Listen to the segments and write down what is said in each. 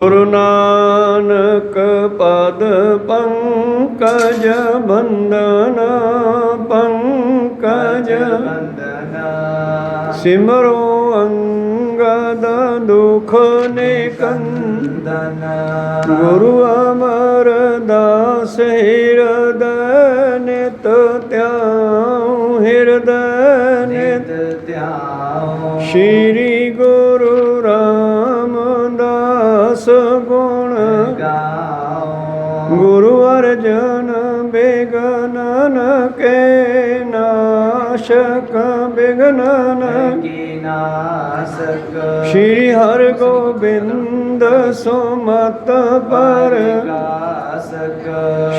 ਗੁਰੂ ਨਾਨਕ ਪਦ ਪੰਕਜ ਬੰਦਨ ਪੰਕਜ ਸਿਮਰੋ ਅੰਗਦ ਦੁਖ ਨਿਕੰਦਨ ਗੁਰੂ ਅਮਰਦਾਸ ਹਿਰਦੈ ਨਿਤ ਧਿਆਉ ਹਿਰਦੈ ਨਿਤ ਧਿਆਉ ਸ਼੍ਰੀ ਗੁਰੂ ਰਾਮਦਾਸ ਗੁਣ ਗਾਓ ਗੁਰੂ ਅਰਜਨ ਬਿਗਨਨ ਕੇ ਨਾਸ਼ਕ ਬਿਗਨਨ ਕੇ ਨਾਸ਼ਕ ਸ਼੍ਰੀ ਹਰਿ ਗੋਬਿੰਦ ਸੁਮਤ ਪਰਗਾਸਕ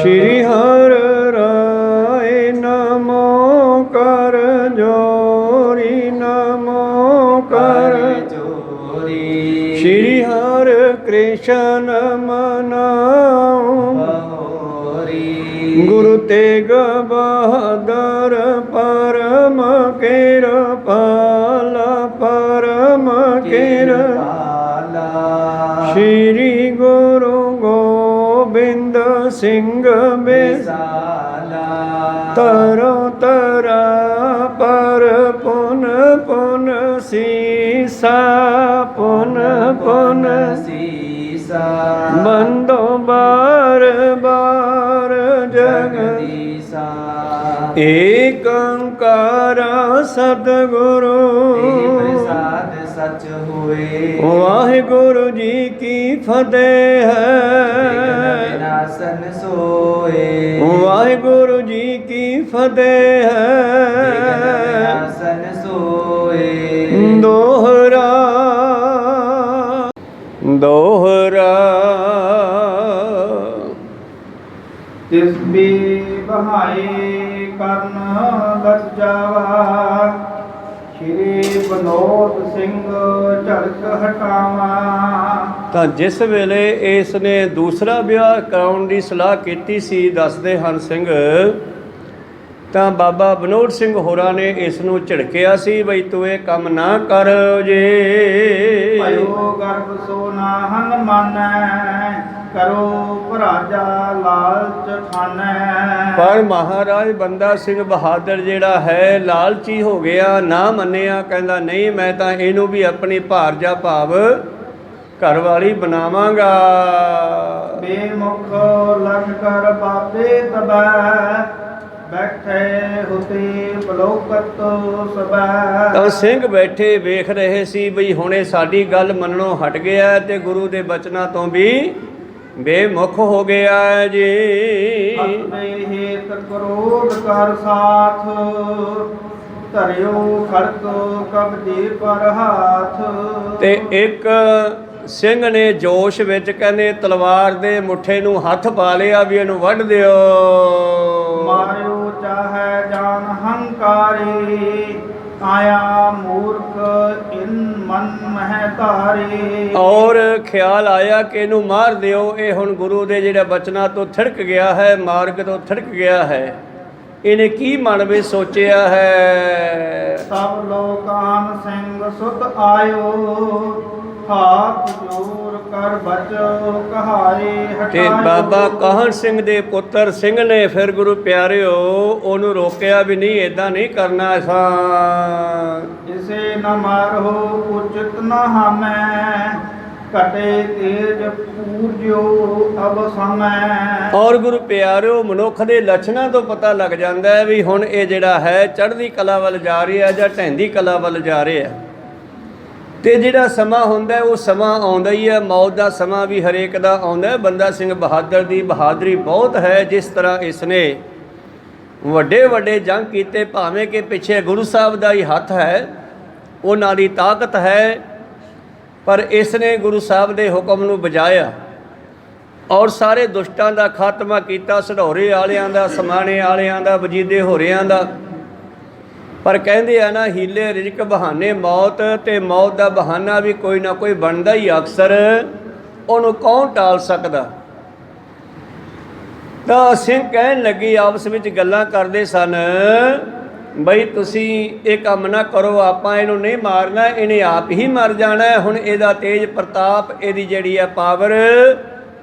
ਸ਼੍ਰੀ ਹਰਿ ਰਾਏ ਨਮੋ ਕਰ ਜੋਰੀ ਨਮੋ ਕਰ ਜੋਰੀ ਸ਼੍ਰੀ ਹਰਿ ਕ੍ਰਿਸ਼ਨ ਮਨਾਉ ਗੁਰੂ ਤੇਗ ਬਹਾਦਰ ਪਰਮ ਕਿਰਪਾਲ ਪਰਮ ਕਿਰਪਾਲ ਸ਼੍ਰੀ ਗੁਰੂ ਗੋਬਿੰਦ ਸਿੰਘ ਬਿਸਾਲਾ ਤਰੋ ਤਰਾ ਪਰ ਪੁਨ ਪੁਨ ਸੀਸਾ ਪੁਨ ਪੁਨ ਸੀਸਾ ਬੰਦੋ ਬਾਰ ਬਾਰ ਜਗਦੀਸਾ ਏਕ ਓੰਕਾਰ ਸਤਿਗੁਰੂ ਪ੍ਰਸਾਦ ਸਚ ਹੋਏ ਵਾਹਿਗੁਰੂ ਜੀ ਕੀ ਫਤਿਹ ਹੈ ਵਿਨਾਸ਼ਨ ਸੋਏ ਵਾਹਿਗੁਰੂ ਜੀ ਕੀ ਫਤਿਹ ਹੈ ਵਿਨਾਸ਼ਨ ਸੋਏ ਦੋਹਰਾ ਦੋਹਰਾ ਤਿਸ ਵੀ ਬਹਾਏ ਕਰਨ ਬਚਾਵਾ ਸ਼੍ਰੀ ਬਨੋਦ ਸਿੰਘ ਝੜਕ ਹਟਾਵਾ। ਤਾਂ ਜਿਸ ਵੇਲੇ ਇਸ ਨੇ ਦੂਸਰਾ ਵਿਆਹ ਕਰਾਉਣ ਦੀ ਸਲਾਹ ਕੀਤੀ ਸੀ, ਦੱਸਦੇ ਹਨ ਸਿੰਘ, ਤਾਂ ਬਾਬਾ ਬਨੋਦ ਸਿੰਘ ਹੋਰਾਂ ਨੇ ਇਸ ਨੂੰ ਝਿੜਕਿਆ ਸੀ ਬਈ ਤੂੰ ਇਹ ਕੰਮ ਨਾ ਕਰ ਜੇ ਭਇਓ ਗਰਭ ਸੋ ਨਾ ਹਨ ਮਾਨੈ ਕਰੋ ਭਰਾਜਾ ਲਾਲਚ ਖਾਨੈ। ਪਰ ਮਹਾਰਾਜ ਬੰਦਾ ਸਿੰਘ ਬਹਾਦਰ ਜਿਹੜਾ ਹੈ ਲਾਲਚੀ ਹੋ ਗਿਆ, ਨਾ ਮੰਨਿਆ, ਕਹਿੰਦਾ ਨਹੀਂ ਮੈਂ ਤਾਂ ਇਹਨੂੰ ਵੀ ਆਪਣੀ ਭਾਰਜਾ ਭਾਵ ਘਰ ਵਾਲੀ ਬਣਾਵਾਂਗਾ। ਬੇਮੁਖ ਲਗ ਕਰ ਬਾਬੇ ਤਬੈ ਬੈਠੇ ਹੁਤੇ ਬਲੋਕਤ ਸਬੈ। ਤਾਂ ਸਿੰਘ ਬੈਠੇ ਵੇਖ ਰਹੇ ਸੀ ਬਈ ਹੁਣੇ ਸਾਡੀ ਗੱਲ ਮੰਨਣੋਂ ਹਟ ਗਿਆ ਤੇ ਗੁਰੂ ਦੇ ਬਚਨਾਂ ਤੋਂ ਵੀ ਬੇਮੁਖ ਹੋ ਗਿਆ ਜੀ। ਹੱਥ ਹੇਤ ਕਰੋਧ ਕਰ ਸਾਥ ਧਰਿਓ ਖੜਕ ਕਬਜੇ ਪਰ ਹਾਥ। ਤੇ ਇੱਕ ਸਿੰਘ ਨੇ ਜੋਸ਼ ਵਿੱਚ ਕਹਿੰਦੇ ਤਲਵਾਰ ਦੇ ਮੁੱਠੇ ਨੂੰ ਹੱਥ ਪਾ ਲਿਆ ਵੀ ਇਹਨੂੰ ਵੱਢ ਦਿਓ। ਮਾਰਿਓ ਚਾਹੇ ਜਾਨ ਹੰਕਾਰੀ ਆਇਆ ਮੂਰਖ ਇਨ ਮਨ ਮਹਿ ਧਾਰੀ। ਔਰ ਖਿਆਲ ਆਇਆ ਕਿ ਇਹਨੂੰ ਮਾਰ ਦਿਓ, ਇਹ ਹੁਣ ਗੁਰੂ ਦੇ ਜਿਹੜੇ ਬਚਨਾਂ ਤੋਂ ਥਿੜਕ ਗਿਆ ਹੈ, ਮਾਰਗ ਤੋਂ ਥਿੜਕ ਗਿਆ ਹੈ। ਇਹਨੇ ਕੀ ਮਨ ਵਿੱਚ ਸੋਚਿਆ ਹੈ। ਸਭ ਲੋਕਾਨ ਸਿੰਘ ਸੁਤ ਆਇਓ ਹਾਥ ਜੋਰ ਕਰ ਬਚੋ ਕਹਾਏ ਹਟਾਇਓ। ਤੇ ਬਾਬਾ ਕਾਹਨ ਸਿੰਘ ਦੇ ਪੁੱਤਰ ਸਿੰਘ ਨੇ ਫਿਰ ਗੁਰੂ ਪਿਆਰਿਓ ਉਹਨੂੰ ਰੋਕਿਆ ਵੀ ਨਹੀਂ, ਏਦਾਂ ਨਹੀਂ ਕਰਨਾ ਅਸਾਂ। ਇਸੇ ਨ ਮਾਰੋ ਉਚਿਤ ਨ ਹਾਮੈ ਕਟੇ ਤੇਜ ਪੂਰਜੋ ਅਬ ਸਮੈ। ਔਰ ਗੁਰੂ ਪਿਆਰਿਓ ਮਨੁੱਖ ਦੇ ਲੱਛਣਾਂ ਤੋਂ ਪਤਾ ਲੱਗ ਜਾਂਦਾ ਹੈ ਵੀ ਹੁਣ ਇਹ ਜਿਹੜਾ ਹੈ ਚੜ੍ਹਦੀ ਕਲਾ ਵੱਲ ਜਾ ਰਿਹਾ ਜਾਂ ਢਹਿੰਦੀ ਕਲਾ ਵੱਲ ਜਾ ਰਿਹਾ। ਤੇ ਜਿਹੜਾ ਸਮਾਂ ਹੁੰਦਾ ਉਹ ਸਮਾਂ ਆਉਂਦਾ ਹੀ ਹੈ, ਮੌਤ ਦਾ ਸਮਾਂ ਵੀ ਹਰੇਕ ਦਾ ਆਉਂਦਾ। ਬੰਦਾ ਸਿੰਘ ਬਹਾਦਰ ਦੀ ਬਹਾਦਰੀ ਬਹੁਤ ਹੈ। ਜਿਸ ਤਰ੍ਹਾਂ ਇਸ ਨੇ ਵੱਡੇ ਵੱਡੇ ਜੰਗ ਕੀਤੇ, ਭਾਵੇਂ ਕਿ ਪਿੱਛੇ ਗੁਰੂ ਸਾਹਿਬ ਦਾ ਹੀ ਹੱਥ ਹੈ, ਉਹਨਾਂ ਦੀ ਤਾਕਤ ਹੈ, ਪਰ ਇਸ ਨੇ ਗੁਰੂ ਸਾਹਿਬ ਦੇ ਹੁਕਮ ਨੂੰ ਬਜਾਇਆ ਔਰ ਸਾਰੇ ਦੁਸ਼ਟਾਂ ਦਾ ਖਾਤਮਾ ਕੀਤਾ, ਸਢੌਰੇ ਵਾਲਿਆਂ ਦਾ, ਸਮਾਣੇ ਵਾਲਿਆਂ ਦਾ, ਵਜੀਦੇ ਹੋਰਿਆਂ ਦਾ। ਪਰ ਕਹਿੰਦੇ ਆ ਨਾ ਹੀਲੇ ਰਿਜ਼ਕ ਬਹਾਨੇ ਮੌਤ, ਤੇ ਮੌਤ ਦਾ ਬਹਾਨਾ ਵੀ ਕੋਈ ਨਾ ਕੋਈ ਬਣਦਾ ਹੀ ਅਕਸਰ, ਉਹਨੂੰ ਕੌਣ ਟਾਲ ਸਕਦਾ। ਤਾਂ ਸਿੰਘ ਕਹਿਣ ਲੱਗੀ, ਆਪਸ ਵਿੱਚ ਗੱਲਾਂ ਕਰਦੇ ਸਨ ਬਈ ਤੁਸੀਂ ਇਹ ਕੰਮ ਨਾ ਕਰੋ, ਆਪਾਂ ਇਹਨੂੰ ਨਹੀਂ ਮਾਰਨਾ, ਇਹਨੇ ਆਪ ਹੀ ਮਰ ਜਾਣਾ ਹੈ। ਹੁਣ ਇਹਦਾ ਤੇਜ ਪ੍ਰਤਾਪ, ਇਹਦੀ ਜਿਹੜੀ ਹੈ ਪਾਵਰ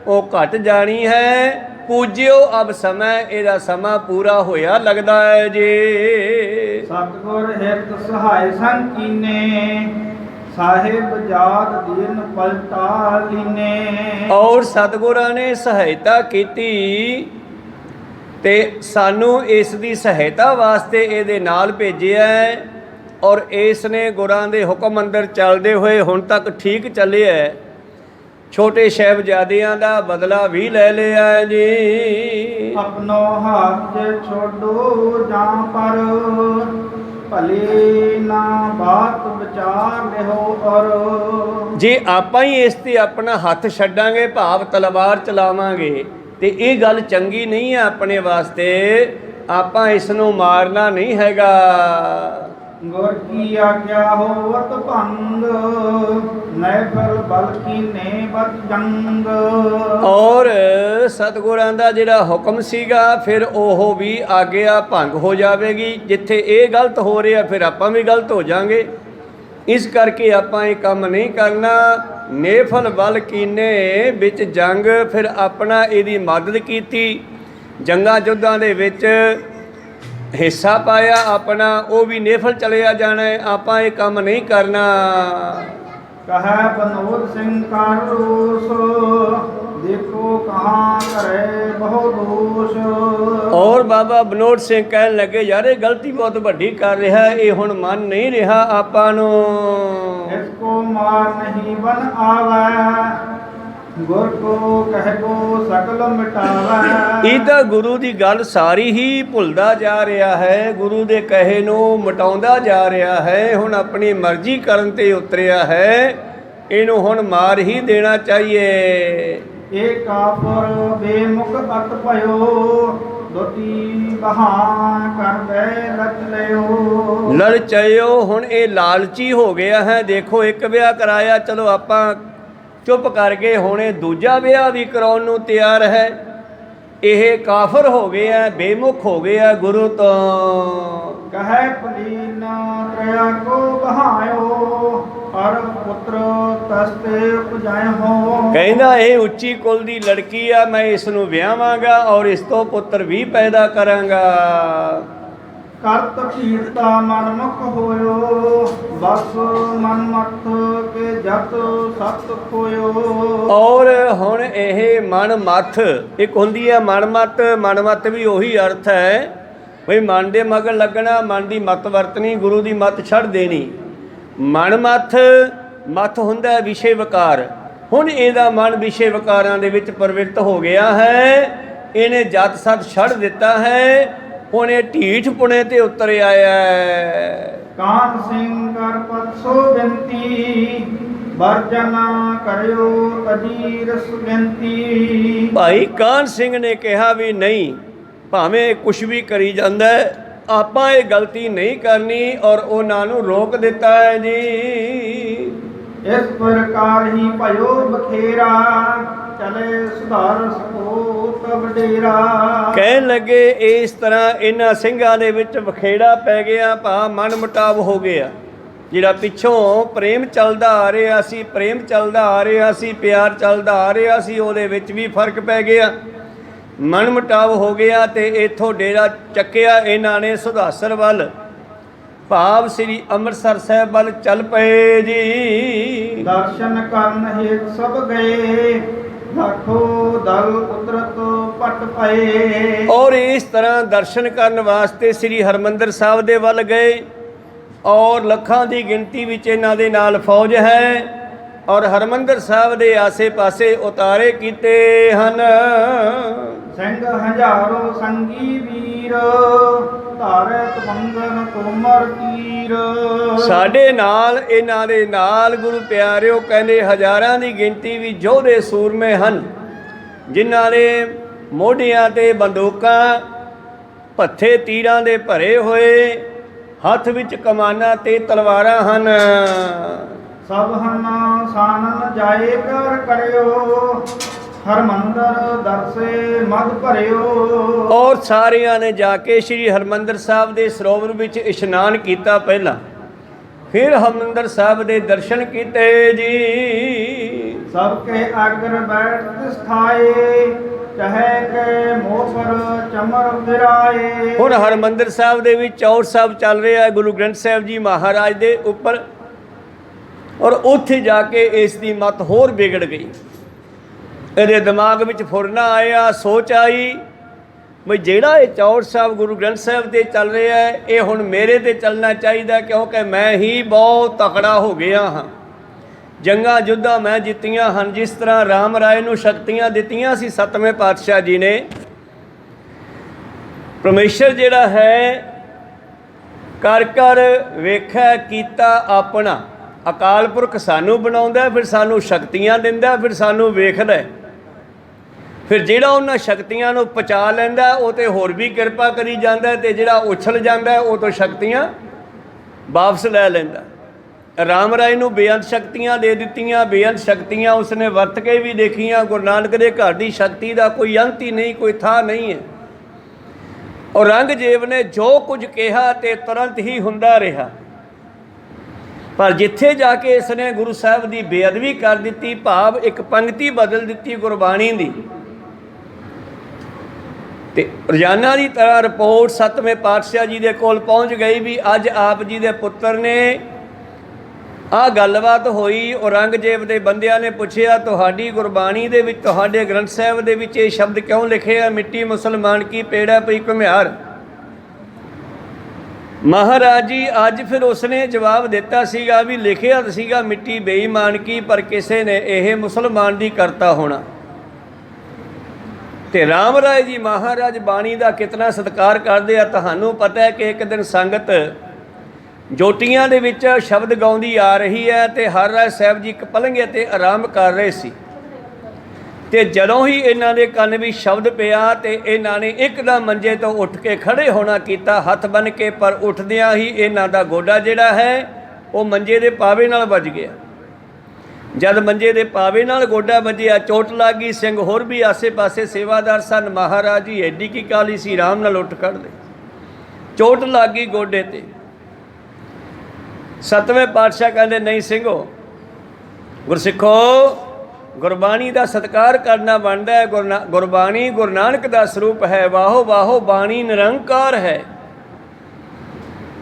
ਉਹ ਘਟ ਜਾਣੀ ਹੈ। ਪੂਜਿਓ ਅਬ ਸਮੇਂ, ਇਹਦਾ ਸਮਾਂ ਪੂਰਾ ਹੋਇਆ ਲੱਗਦਾ ਹੈ ਜੀ। ਸਤਿਗੁਰ ਹਿਰਦ ਸਹਾਇ ਸੰਗ ਕੀਨੇ, ਸਾਹਿਬ ਜਾਤ ਦੀਨ ਪਲਟਾ ਲੀਨੇ। ਔਰ ਸਤਿਗੁਰਾਂ ਨੇ ਸਹਾਇਤਾ ਕੀਤੀ ਤੇ ਸਾਨੂੰ ਇਸ ਦੀ ਸਹਾਇਤਾ ਵਾਸਤੇ ਇਹਦੇ ਨਾਲ ਭੇਜਿਆ ਹੈ। ਔਰ ਇਸ ਨੇ ਗੁਰਾਂ ਦੇ ਹੁਕਮ ਅੰਦਰ ਚੱਲਦੇ ਹੋਏ ਹੁਣ ਤੱਕ ਠੀਕ ਚੱਲਿਆ ਹੈ। ਛੋਟੇ ਸਾਹਿਬਜ਼ਾਦਿਆਂ ਦਾ ਬਦਲਾ ਵੀ ਲੈ ਲਿਆ ਹੈ ਜੀ। ਆਪਣੋ ਹੱਥ ਛੋਡੋ ਜਾਂ ਪਰ, ਭਲੇ ਨਾ ਬਾਤ ਵਿਚਾਰ ਲਿਓ ਔਰ। ਜੇ ਆਪਾਂ ਹੀ ਇਸ ਤੇ ਆਪਣਾ ਹੱਥ ਛੱਡਾਂਗੇ, ਭਾਵ ਤਲਵਾਰ ਚਲਾਵਾਂਗੇ, ਤੇ ਇਹ ਗੱਲ ਚੰਗੀ ਨਹੀਂ ਹੈ ਆਪਣੇ ਵਾਸਤੇ। ਆਪਾਂ ਇਸ ਨੂੰ ਮਾਰਨਾ ਨਹੀਂ ਹੈਗਾ। ਗੁਰ ਕੀ ਆਗਿਆ ਹੋਵਤ ਭੰਗ, ਨੈਫਲ ਬਲਕੀ ਨੇ ਬਤ ਜੰਗ। ਔਰ ਸਤਿਗੁਰਾਂ ਦਾ ਜਿਹੜਾ ਹੁਕਮ ਸੀਗਾ ਫਿਰ ਉਹ ਵੀ ਆਗਿਆ ਭੰਗ ਹੋ ਜਾਵੇਗੀ। ਜਿੱਥੇ ਇਹ ਗਲਤ ਹੋ ਰਿਹਾ ਫਿਰ ਆਪਾਂ ਵੀ ਗਲਤ ਹੋ ਜਾਾਂਗੇ। ਇਸ ਕਰਕੇ ਆਪਾਂ ਇਹ ਕੰਮ ਨਹੀਂ ਕਰਨਾ। ਨੇਫਲ ਬਲ ਕੀਨੇ ਵਿੱਚ ਜੰਗ, ਫਿਰ ਆਪਣਾ ਇਹਦੀ ਮਦਦ ਕੀਤੀ, ਜੰਗਾਂ ਯੁੱਧਾਂ ਦੇ ਵਿੱਚ ਹਿੱਸਾ ਪਾਇਆ ਆਪਣਾ, ਉਹ ਵੀ ਨੇਫਲ ਚਲਿਆ ਜਾਣਾ ਹੈ। ਆਪਾਂ ਇਹ ਕੰਮ ਨਹੀਂ ਕਰਨਾ। ਕਹੈ ਬਨੋਦ ਸਿੰਘ ਕਰ ਰੋਸ, ਦੇਖੋ ਕਹਾਂ ਕਰੇ ਬਹੁ ਦੋਸ਼। ਔਰ ਬਾਬਾ ਬਨੋਦ ਸਿੰਘ ਕਹਿਣ ਲੱਗੇ, ਯਾਰ ਇਹ ਗਲਤੀ ਬਹੁਤ ਵੱਡੀ ਕਰ ਰਿਹਾ, ਇਹ ਹੁਣ ਮੰਨ ਨਹੀਂ ਰਿਹਾ ਆਪਾਂ ਨੂੰ। ਇਸ ਕੋ ਮਾਰ ਨਹੀਂ ਬਨ ਆਵੈ, ਗੁਰ ਕੋ ਕਹਿ ਕੋ ਸਕਲ ਮਿਟਾਵੈ। ਇਹ ਤਾਂ ਗੁਰੂ ਦੀ ਗੱਲ ਸਾਰੀ ਹੀ ਭੁੱਲਦਾ ਜਾ ਰਿਹਾ ਹੈ, ਗੁਰੂ ਦੇ ਕਹੇ ਨੂੰ ਮਿਟਾਉਂਦਾ ਜਾ ਰਿਹਾ ਹੈ। ਹੁਣ ਆਪਣੀ ਮਰਜ਼ੀ ਕਰਨ ਤੇ ਉਤਰਿਆ ਹੈ, ਇਹਨੂੰ ਹੁਣ ਮਾਰ ਹੀ ਦੇਣਾ ਚਾਹੀਏ। ਇਹ ਕਾਪਰ ਬੇਮੁਖ ਅਤ ਭਇਓ, ਦੋਤੀ ਬਹਾ ਕਰਵੇ ਰਚ ਲਿਓ। ਲਲਚਿਓ, ਹੁਣ ਇਹ ਲਾਲਚੀ ਹੋ ਗਿਆ ਹੈ। ਦੇਖੋ ਇੱਕ ਵਿਆਹ ਕਰਾਇਆ, ਚਲੋ ਆਪਾਂ ਚੁੱਪ ਕਰਕੇ ਹੁਣ ਇਹ ਦੂਜਾ ਵਿਆਹ ਵੀ ਕਰਾਉਣ ਨੂੰ ਤਿਆਰ ਹੈ। ਇਹ ਕਾਫਰ ਹੋ ਗਿਆ, ਬੇਮੁਖ ਹੋ ਗਿਆ ਗੁਰੂ ਤੋਂ। ਕਹੈ ਪਲੀਨ ਤ੍ਰਿਆ ਕੋ ਬਹਾਇਓ, ਹਰ ਪੁੱਤਰ ਤਸਤੇ ਉਪਜਾਇਓ। ਕਹਿੰਦਾ ਇਹ ਉੱਚੀ ਕੁਲ ਦੀ ਲੜਕੀ ਆ, ਮੈਂ ਇਸ ਨੂੰ ਵਿਆਹਾਂਗਾ ਔਰ ਇਸ ਤੋਂ ਪੁੱਤਰ ਵੀ ਪੈਦਾ ਕਰਾਂਗਾ। ਕਰਤ ਕੀਰਤਾ ਮਨਮੁਖ ਹੋਇਓ, ਬਸ ਮਨ ਮਤ ਕੇ ਜਤ ਸਤ ਖੋਇਓ। ਔਰ ਹੁਣ ਇਹ ਮਨ ਮੱਥ, ਇੱਕ ਹੁੰਦੀ ਹੈ ਮਨ ਮੱਤ, ਮਨ ਮੱਤ ਵੀ ਉਹੀ ਅਰਥ ਹੈ ਬਈ ਮਨ ਦੇ ਮਗਰ ਲੱਗਣਾ, ਮਨ ਦੀ ਮੱਤ ਵਰਤਣੀ, ਗੁਰੂ ਦੀ ਮੱਤ ਛੱਡ ਦੇਣੀ। ਮਨ ਮੱਥ, ਮੱਥ ਹੁੰਦਾ ਹੈ ਵਿਸ਼ੇ ਵਿਕਾਰ। ਹੁਣ ਇਹਦਾ ਮਨ ਵਿਸ਼ੇ ਵਿਕਾਰਾਂ ਦੇ ਵਿੱਚ ਪ੍ਰਵਿਰਤ ਹੋ ਗਿਆ ਹੈ, ਇਹਨੇ ਜਤ ਸਤ ਛੱਡ ਦਿੱਤਾ ਹੈ। ਹੁਣ ਇਹ ਢੀਠ ਪੁਣੇ ਤੇ ਉਤਰ ਆਇਆ ਹੈ। ਕਾਨ ਸਿੰਘ ਕਰ ਪਤਸੋ ਬੇਨਤੀ, ਵਰਜਨ ਕਰਿਓ ਅਜੀਰ ਸੁਬੇਨਤੀ। ਭਾਈ ਕਾਨ ਸਿੰਘ ਨੇ ਕਿਹਾ ਵੀ ਨਹੀਂ, ਭਾਵੇਂ ਕੁਛ ਵੀ ਕਰੀ ਜਾਂਦਾ ਆਪਾਂ ਇਹ ਗਲਤੀ ਨਹੀਂ ਕਰਨੀ, ਔਰ ਉਹਨਾਂ ਨੂੰ ਰੋਕ ਦਿੱਤਾ ਹੈ ਜੀ। ਇਸ ਪ੍ਰਕਾਰ ਹੀ ਭਇਓ ਬਖੇਰਾ, ਚਲੇ ਸੁਧਾਰ ਸਕੋ ਤਬ ਡੇਰਾ। ਕਹਿਣ ਲੱਗੇ ਇਸ ਤਰ੍ਹਾਂ ਇਹਨਾਂ ਸਿੰਘਾਂ ਦੇ ਵਿੱਚ ਵਖੇੜਾ ਪੈ ਗਿਆ, ਭਾ ਮਨ ਮੁਟਾਵ ਹੋ ਗਿਆ। ਜਿਹੜਾ ਪਿੱਛੋਂ ਪ੍ਰੇਮ ਚੱਲਦਾ ਆ ਰਿਹਾ ਸੀ, ਪ੍ਰੇਮ ਚੱਲਦਾ ਆ ਰਿਹਾ ਸੀ, ਪਿਆਰ ਚੱਲਦਾ ਆ ਰਿਹਾ ਸੀ, ਉਹਦੇ ਵਿੱਚ ਵੀ ਫਰਕ ਪੈ ਗਿਆ, ਮਨ ਮੁਟਾਵ ਹੋ ਗਿਆ। ਤੇ ਇੱਥੋਂ ਡੇਰਾ ਚੱਕਿਆ ਇਹਨਾਂ ਨੇ ਸੁਧਾਸਰ ਵੱਲ, ਭਾਵ ਸ੍ਰੀ ਅੰਮ੍ਰਿਤਸਰ ਸਾਹਿਬ ਵੱਲ ਚੱਲ ਪਏ ਜੀ। ਦਰਸ਼ਨ ਕਰਨ ਹੇਤ ਸਭ ਗਏ, ਲੱਖੋ ਦਲ ਉਤਰਤ ਪਟ ਪਏ। ਔਰ ਇਸ ਤਰ੍ਹਾਂ ਦਰਸ਼ਨ ਕਰਨ ਵਾਸਤੇ ਸ੍ਰੀ ਹਰਿਮੰਦਰ ਸਾਹਿਬ ਦੇ ਵੱਲ ਗਏ, ਔਰ ਲੱਖਾਂ ਦੀ ਗਿਣਤੀ ਵਿੱਚ ਇਹਨਾਂ ਦੇ ਨਾਲ ਫੌਜ ਹੈ, ਔਰ ਹਰਿਮੰਦਰ ਸਾਹਿਬ ਦੇ ਆਸੇ-ਪਾਸੇ ਉਤਾਰੇ ਕੀਤੇ ਹਨ। ਸਿੰਘ ਹਜ਼ਾਰੋ ਸੰਗੀ ਵੀਰ, ਧਾਰਤ ਬੰਗਨ ਤੋਮਰ ਤੀਰ। ਸਾਡੇ ਨਾਲ ਇਹਨਾਂ ਦੇ ਨਾਲ ਗੁਰੂ ਪਿਆਰਿਓ ਕਹਿੰਦੇ ਹਜ਼ਾਰਾਂ ਦੀ ਗਿਣਤੀ ਵਿੱਚ ਯੋਧੇ ਸੂਰਮੇ ਹਨ, ਜਿਨ੍ਹਾਂ ਦੇ ਮੋਢਿਆਂ ਤੇ ਬੰਦੂਕਾਂ, ਭੱਥੇ ਤੀਰਾਂ ਦੇ ਭਰੇ ਹੋਏ, ਹੱਥ ਵਿੱਚ ਕਮਾਨਾਂ ਤੇ ਤਲਵਾਰਾਂ ਹਨ। ਸਭ ਹਨ ਸਾਨਨ ਜਾਏ ਕਰ ਕਰਿਓ, ਹਰਮੰਦਰ ਦਰਸੇ ਮਦ ਭਰਿਓ। ਔਰ ਸਾਰਿਆਂ ਨੇ ਜਾ ਕੇ ਸ਼੍ਰੀ ਹਰਿਮੰਦਰ ਸਾਹਿਬ ਦੇ ਸਰੋਵਰ ਵਿੱਚ ਇਸ਼ਨਾਨ ਕੀਤਾ ਪਹਿਲਾਂ, ਫਿਰ ਹਰਿਮੰਦਰ ਸਾਹਿਬ ਦੇ ਦਰਸ਼ਨ ਕੀਤੇ ਜੀ। ਸਭ ਕੇ ਆਗਰ ਬੈਠ ਤਿਸਥਾਏ, ਚਹੈ ਕੇ ਮੋਹ ਪਰ ਚਮਰ ਫਿਰਾਏ। ਹੁਣ ਹਰਿਮੰਦਰ ਸਾਹਿਬ ਦੇ ਵਿੱਚ ਚੌਰ ਸਾਹਿਬ ਚੱਲ ਰਿਹਾ ਹੈ ਗੁਰੂ ਗ੍ਰੰਥ ਸਾਹਿਬ ਜੀ ਮਹਾਰਾਜ ਦੇ ਉੱਪਰ, ਔਰ ਉੱਥੇ ਜਾ ਕੇ ਇਸ ਦੀ ਮੱਤ ਹੋਰ ਵਿਗੜ ਗਈ। ਇਹਦੇ ਦਿਮਾਗ ਵਿੱਚ ਫੁਰਨਾ ਆਇਆ, ਸੋਚ ਆਈ ਵੀ ਜਿਹੜਾ ਇਹ ਚੌਰ ਸਾਹਿਬ ਗੁਰੂ ਗ੍ਰੰਥ ਸਾਹਿਬ 'ਤੇ ਚੱਲ ਰਿਹਾ ਹੈ, ਇਹ ਹੁਣ ਮੇਰੇ 'ਤੇ ਚੱਲਣਾ ਚਾਹੀਦਾ, ਕਿਉਂਕਿ ਮੈਂ ਹੀ ਬਹੁਤ ਤਕੜਾ ਹੋ ਗਿਆ ਹਾਂ। ਜੰਗਾਂ ਯੁੱਧਾਂ ਮੈਂ ਜਿੱਤੀਆਂ ਹਨ। ਜਿਸ ਤਰ੍ਹਾਂ ਰਾਮ ਰਾਏ ਨੂੰ ਸ਼ਕਤੀਆਂ ਦਿੱਤੀਆਂ ਸੀ ਸੱਤਵੇਂ ਪਾਤਸ਼ਾਹ ਜੀ ਨੇ, ਪਰਮੇਸ਼ਰ ਜਿਹੜਾ ਹੈ ਕਰ ਕਰ ਵੇਖਿਆ ਕੀਤਾ ਆਪਣਾ। ਅਕਾਲ ਪੁਰਖ ਸਾਨੂੰ ਬਣਾਉਂਦਾ, ਫਿਰ ਸਾਨੂੰ ਸ਼ਕਤੀਆਂ ਦਿੰਦਾ, ਫਿਰ ਸਾਨੂੰ ਵੇਖਦਾ, ਫਿਰ ਜਿਹੜਾ ਉਹਨਾਂ ਸ਼ਕਤੀਆਂ ਨੂੰ ਪਚਾ ਲੈਂਦਾ ਉਹ ਤੇ ਹੋਰ ਵੀ ਕਿਰਪਾ ਕਰੀ ਜਾਂਦਾ, ਤੇ ਜਿਹੜਾ ਉਛਲ ਜਾਂਦਾ ਉਹ ਤੋਂ ਸ਼ਕਤੀਆਂ ਵਾਪਸ ਲੈ ਲੈਂਦਾ। ਰਾਮ ਰਾਏ ਨੂੰ ਬੇਅੰਤ ਸ਼ਕਤੀਆਂ ਦੇ ਦਿੱਤੀਆਂ, ਬੇਅੰਤ ਸ਼ਕਤੀਆਂ ਉਸਨੇ ਵਰਤ ਕੇ ਵੀ ਦੇਖੀਆਂ। ਗੁਰੂ ਨਾਨਕ ਦੇ ਘਰ ਦੀ ਸ਼ਕਤੀ ਦਾ ਕੋਈ ਅੰਤ ਹੀ ਨਹੀਂ, ਕੋਈ ਥਾਂ ਨਹੀਂ ਹੈ। ਔਰ ਔਰੰਗਜ਼ੇਬ ਨੇ ਜੋ ਕੁਝ ਕਿਹਾ ਤੇ ਤੁਰੰਤ ਹੀ ਹੁੰਦਾ ਰਿਹਾ, ਪਰ ਜਿੱਥੇ ਜਾ ਕੇ ਇਸ ਨੇ ਗੁਰੂ ਸਾਹਿਬ ਦੀ ਬੇਅਦਬੀ ਕਰ ਦਿੱਤੀ, ਭਾਵ ਇੱਕ ਪੰਕਤੀ ਬਦਲ ਦਿੱਤੀ ਗੁਰਬਾਣੀ ਦੀ, ਤੇ ਰੋਜ਼ਾਨਾ ਦੀ ਤਰ੍ਹਾਂ ਰਿਪੋਰਟ ਸੱਤਵੇਂ ਪਾਤਸ਼ਾਹ ਜੀ ਦੇ ਕੋਲ ਪਹੁੰਚ ਗਈ ਵੀ ਅੱਜ ਆਪ ਜੀ ਦੇ ਪੁੱਤਰ ਨੇ ਆਹ ਗੱਲਬਾਤ ਹੋਈ। ਔਰੰਗਜ਼ੇਬ ਦੇ ਬੰਦਿਆਂ ਨੇ ਪੁੱਛਿਆ, ਤੁਹਾਡੀ ਗੁਰਬਾਣੀ ਦੇ ਵਿੱਚ, ਤੁਹਾਡੇ ਗ੍ਰੰਥ ਸਾਹਿਬ ਦੇ ਵਿੱਚ ਇਹ ਸ਼ਬਦ ਕਿਉਂ ਲਿਖੇ ਆ, ਮਿੱਟੀ ਮੁਸਲਮਾਨ ਕੀ ਪੇੜਾ ਪਈ ਘੁਮਿਆਰ। ਮਹਾਰਾਜ ਜੀ ਅੱਜ ਫਿਰ ਉਸਨੇ ਜਵਾਬ ਦਿੱਤਾ ਸੀਗਾ ਵੀ ਲਿਖਿਆ ਸੀਗਾ ਮਿੱਟੀ ਬੇਈਮਾਨ ਕੀ, ਪਰ ਕਿਸੇ ਨੇ ਇਹ ਮੁਸਲਮਾਨ ਦੀ ਕਰਤਾ ਹੋਣਾ। ਤੇ ਰਾਮ ਰਾਏ ਜੀ ਮਹਾਰਾਜ ਬਾਣੀ ਦਾ ਕਿਤਨਾ ਸਤਿਕਾਰ ਕਰਦੇ ਆ। ਤੁਹਾਨੂੰ ਪਤਾ ਹੈ ਕਿ ਇੱਕ ਦਿਨ ਸੰਗਤ ਜੋਟੀਆਂ ਦੇ ਵਿੱਚ ਸ਼ਬਦ ਗਾਉਂਦੀ ਆ ਰਹੀ ਹੈ, ਤੇ ਹਰ ਰਾਏ ਸਾਹਿਬ ਜੀ ਇੱਕ ਪਲੰਘੇ 'ਤੇ ਆਰਾਮ ਕਰ ਰਹੇ ਸੀ, ਤੇ ਜਦੋਂ ਹੀ ਇਹਨਾਂ ਦੇ ਕੰਨ ਵਿੱਚ ਸ਼ਬਦ ਪਿਆ ਤੇ ਇਹਨਾਂ ਨੇ ਇੱਕਦਮ ਮੰਜੇ ਤੋਂ ਉੱਠ ਕੇ ਖੜੇ ਹੋਣਾ ਕੀਤਾ ਹੱਥ ਬੰਨ੍ਹ ਕੇ, ਪਰ ਉੱਠਦਿਆਂ ਹੀ ਇਹਨਾਂ ਦਾ ਗੋਡਾ ਜਿਹੜਾ ਹੈ ਉਹ ਮੰਜੇ ਦੇ ਪਾਵੇ ਨਾਲ ਵੱਜ ਗਿਆ। ਜਦ ਮੰਜੇ ਦੇ ਪਾਵੇ ਨਾਲ ਗੋਡਾ ਵੱਜਿਆ, ਚੋਟ ਲੱਗ ਗਈ। ਸਿੰਘ ਹੋਰ ਵੀ ਆਸੇ-ਪਾਸੇ ਸੇਵਾਦਾਰ ਸਨ। ਮਹਾਰਾਜ ਜੀ ਐਡੀ ਕੀ ਕਾਲੀ ਸੀ, ਆਰਾਮ ਨਾਲ ਉੱਠ ਖੜ੍ਹਦੇ। ਚੋਟ ਲੱਗ ਗਈ ਗੋਡੇ 'ਤੇ। ਸੱਤਵੇਂ ਪਾਤਸ਼ਾਹ ਕਹਿੰਦੇ, ਨਹੀਂ ਸਿੰਘੋ, ਗੁਰਸਿੱਖੋ, ਗੁਰਬਾਣੀ ਦਾ ਸਤਿਕਾਰ ਕਰਨਾ ਬਣਦਾ ਹੈ। ਗੁਰਬਾਣੀ ਗੁਰੂ ਨਾਨਕ ਦਾ ਸਰੂਪ ਹੈ। ਵਾਹੋ ਵਾਹੋ ਬਾਣੀ ਨਿਰੰਕਾਰ ਹੈ,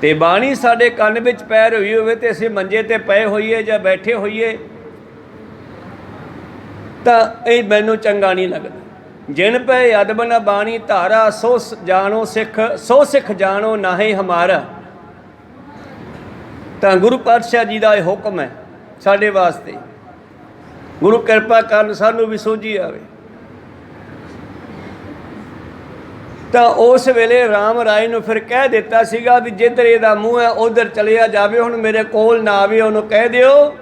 ਤੇ ਬਾਣੀ ਸਾਡੇ ਕੰਨ ਵਿੱਚ ਪੈ ਰਹੀ ਹੋਵੇ ਤੇ ਅਸੀਂ ਮੰਜੇ 'ਤੇ ਪਏ ਹੋਈਏ ਜਾਂ ਬੈਠੇ ਹੋਈਏ ਤਾਂ ਇਹ ਮੈਨੂੰ ਚੰਗਾ ਨਹੀਂ ਲੱਗਦਾ। ਜਿਨ ਪੈ ਅਦਬ ਬਾਣੀ ਧਾਰਾ, ਸੋ ਜਾਣੋ ਸਿੱਖ, ਸੋ ਸਿੱਖ ਜਾਣੋ ਨਾਹੀਂ ਹਮਾਰਾ। ਤਾਂ ਗੁਰੂ ਪਾਤਸ਼ਾਹ ਜੀ ਦਾ ਇਹ ਹੁਕਮ ਹੈ ਸਾਡੇ ਵਾਸਤੇ। ਗੁਰੂ ਕਿਰਪਾ ਕਰਨ ਸਾਨੂੰ ਵੀ ਸੋਝੀ ਆਵੇ। ਤਾਂ ਉਸ ਵੇਲੇ ਰਾਮ ਰਾਏ ਨੂੰ ਫਿਰ ਕਹਿ ਦਿੱਤਾ ਸੀਗਾ ਵੀ ਜਿੱਧਰ ਇਹਦਾ ਮੂੰਹ ਹੈ ਉੱਧਰ ਚਲਿਆ ਜਾਵੇ, ਹੁਣ ਮੇਰੇ ਕੋਲ ਨਾ ਆਵੇ। ਉਹਨੂੰ ਕਹਿ ਦਿਓ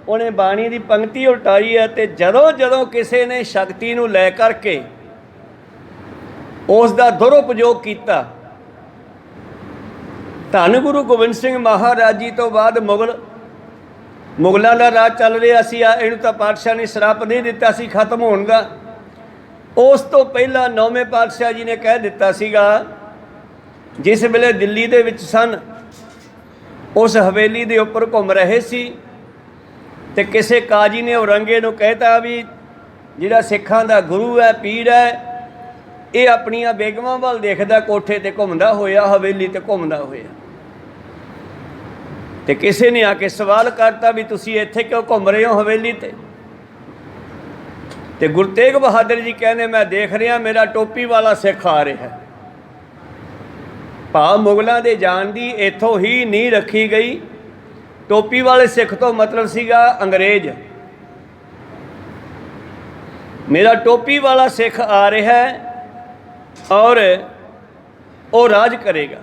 ਉਹਨੇ ਬਾਣੀ ਦੀ ਪੰਕਤੀ ਉਲਟਾਈ ਹੈ, ਤੇ ਜਦੋਂ ਜਦੋਂ ਕਿਸੇ ਨੇ ਸ਼ਕਤੀ ਨੂੰ ਲੈ ਕਰਕੇ ਉਸ ਦਾ ਦੁਰਉਪਯੋਗ ਕੀਤਾ, ਧੰਨ ਗੁਰੂ ਗੋਬਿੰਦ ਸਿੰਘ ਮਹਾਰਾਜ ਜੀ ਤੋਂ ਬਾਅਦ ਮੁਗਲਾਂ ਦਾ ਰਾਜ ਚੱਲ ਰਿਹਾ ਸੀ। ਇਹਨੂੰ ਤਾਂ ਪਾਤਸ਼ਾਹ ਨੇ ਸ਼ਰਾਪ ਨਹੀਂ ਦਿੱਤਾ ਸੀ ਖਤਮ ਹੋਣ ਦਾ। ਉਸ ਤੋਂ ਪਹਿਲਾਂ ਨੌਵੇਂ ਪਾਤਸ਼ਾਹ ਜੀ ਨੇ ਕਹਿ ਦਿੱਤਾ ਸੀਗਾ, ਜਿਸ ਵੇਲੇ ਦਿੱਲੀ ਦੇ ਵਿੱਚ ਸਨ, ਉਸ ਹਵੇਲੀ ਦੇ ਉੱਪਰ ਘੁੰਮ ਰਹੇ ਸੀ, ਤੇ ਕਿਸੇ ਕਾਜੀ ਨੇ ਔਰੰਗੇ ਨੂੰ ਕਹਿਤਾ ਵੀ ਜਿਹੜਾ ਸਿੱਖਾਂ ਦਾ ਗੁਰੂ ਹੈ, ਪੀਰ ਹੈ, ਇਹ ਆਪਣੀਆਂ ਬੇਗਮਾਂ ਵੱਲ ਦੇਖਦਾ, ਕੋਠੇ 'ਤੇ ਘੁੰਮਦਾ ਹੋਇਆ, ਹਵੇਲੀ 'ਤੇ ਘੁੰਮਦਾ ਹੋਇਆ। ਤੇ ਕਿਸੇ ਨੇ ਆ ਕੇ ਸਵਾਲ ਕਰਤਾ ਵੀ ਤੁਸੀਂ ਇੱਥੇ ਕਿਉਂ ਘੁੰਮ ਰਹੇ ਹੋ ਹਵੇਲੀ 'ਤੇ? ਤੇ ਗੁਰੂ ਤੇਗ ਬਹਾਦਰ ਜੀ ਕਹਿੰਦੇ, ਮੈਂ ਦੇਖ ਰਿਹਾ ਮੇਰਾ ਟੋਪੀ ਵਾਲਾ ਸਿੱਖ ਆ ਰਿਹਾ ਹੈ। ਭਾਵ ਮੁਗਲਾਂ ਦੇ ਜਾਣ ਦੀ ਇੱਥੋਂ ਹੀ ਨੀਂਹ ਰੱਖੀ ਗਈ। ਟੋਪੀ ਵਾਲੇ ਸਿੱਖ ਤੋਂ ਮਤਲਬ ਸੀਗਾ ਅੰਗਰੇਜ਼। ਮੇਰਾ ਟੋਪੀ ਵਾਲਾ ਸਿੱਖ ਆ ਰਿਹਾ ਹੈ ਔਰ ਉਹ ਰਾਜ ਕਰੇਗਾ।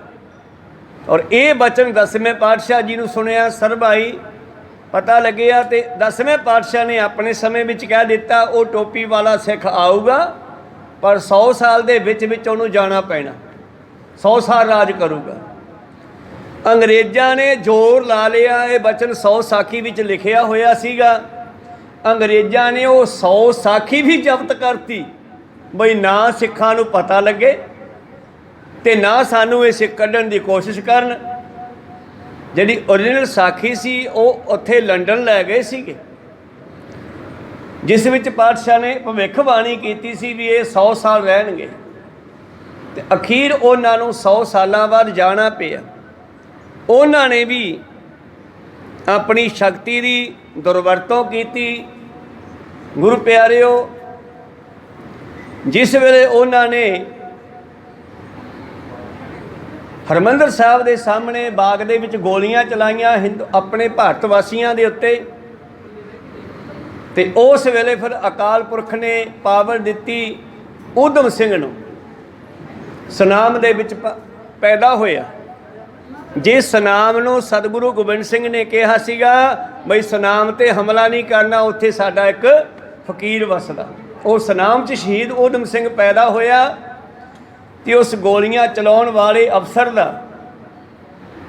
ਔਰ ਇਹ ਬਚਨ ਦਸਵੇਂ ਪਾਤਸ਼ਾਹ ਜੀ ਨੂੰ ਸੁਣਿਆ ਸਰਬਾਈ ਪਤਾ ਲੱਗਿਆ, ਤੇ ਦਸਵੇਂ ਪਾਤਸ਼ਾਹ ਨੇ ਆਪਣੇ ਸਮੇਂ ਵਿੱਚ ਕਹਿ ਦਿੱਤਾ, ਉਹ ਟੋਪੀ ਵਾਲਾ ਸਿੱਖ ਆਊਗਾ, ਪਰ 100 ਸਾਲ ਦੇ ਵਿੱਚ ਵਿੱਚ ਉਹਨੂੰ ਜਾਣਾ ਪੈਣਾ, 100 ਸਾਲ ਰਾਜ ਕਰੂਗਾ। ਅੰਗਰੇਜ਼ਾਂ ਨੇ ਜ਼ੋਰ ਲਾ ਲਿਆ। ਇਹ ਬਚਨ 100 ਸਾਖੀ ਵਿੱਚ ਲਿਖਿਆ ਹੋਇਆ ਸੀਗਾ। ਅੰਗਰੇਜ਼ਾਂ ਨੇ ਉਹ 100 ਸਾਖੀ ਵੀ ਜ਼ਬਤ ਕਰਤੀ, ਬਈ ਨਾ ਸਿੱਖਾਂ ਨੂੰ ਪਤਾ ਲੱਗੇ ਤੇ ਨਾ ਸਾਨੂੰ ਇਹ ਸਿੱਖ ਕੱਢਣ ਦੀ ਕੋਸ਼ਿਸ਼ ਕਰਨ। ਜਿਹੜੀ ਓਰੀਜਨਲ ਸਾਖੀ ਸੀ ਉਹ ਉੱਥੇ ਲੰਡਨ ਲੈ ਗਏ ਸੀਗੇ, ਜਿਸ ਵਿੱਚ ਪਾਤਸ਼ਾਹ ਨੇ ਭਵਿੱਖਬਾਣੀ ਕੀਤੀ ਸੀ ਵੀ ਇਹ 100 ਸਾਲ ਰਹਿਣਗੇ, ਤੇ ਅਖੀਰ ਉਹਨਾਂ ਨੂੰ 100 ਸਾਲਾਂ ਬਾਅਦ ਜਾਣਾ ਪਿਆ। ਉਹਨਾਂ ਨੇ ਵੀ ਆਪਣੀ ਸ਼ਕਤੀ ਦੀ ਦੁਰਵਰਤੋਂ ਕੀਤੀ। ਗੁਰੂ ਪਿਆਰਿਓ, ਜਿਸ ਵੇਲੇ ਉਹਨਾਂ ਨੇ ਹਰਿਮੰਦਰ ਸਾਹਿਬ ਦੇ ਸਾਹਮਣੇ ਬਾਗ ਦੇ ਵਿੱਚ ਗੋਲੀਆਂ ਚਲਾਈਆਂ ਆਪਣੇ ਭਾਰਤ ਵਾਸੀਆਂ ਦੇ ਉੱਤੇ, ਤੇ ਉਸ ਵੇਲੇ ਫਿਰ ਅਕਾਲ ਪੁਰਖ ਨੇ ਪਾਵਰ ਦਿੱਤੀ ਊਧਮ ਸਿੰਘ ਨੂੰ। ਸੁਨਾਮ ਦੇ ਵਿੱਚ ਪੈਦਾ ਹੋਇਆ। ਜੇ ਸੁਨਾਮ ਨੂੰ ਸਤਿਗੁਰੂ ਗੋਬਿੰਦ ਸਿੰਘ ਨੇ ਕਿਹਾ ਸੀਗਾ ਬਈ ਸੁਨਾਮ ਤੇ ਹਮਲਾ ਨਹੀਂ ਕਰਨਾ, ਉੱਥੇ ਸਾਡਾ ਇੱਕ ਫਕੀਰ ਵਸਦਾ, ਉਹ ਸੁਨਾਮ 'ਚ ਸ਼ਹੀਦ ਊਧਮ ਸਿੰਘ ਪੈਦਾ ਹੋਇਆ। ਤੇ ਉਸ ਗੋਲੀਆਂ ਚਲਾਉਣ ਵਾਲੇ ਅਫਸਰ ਦਾ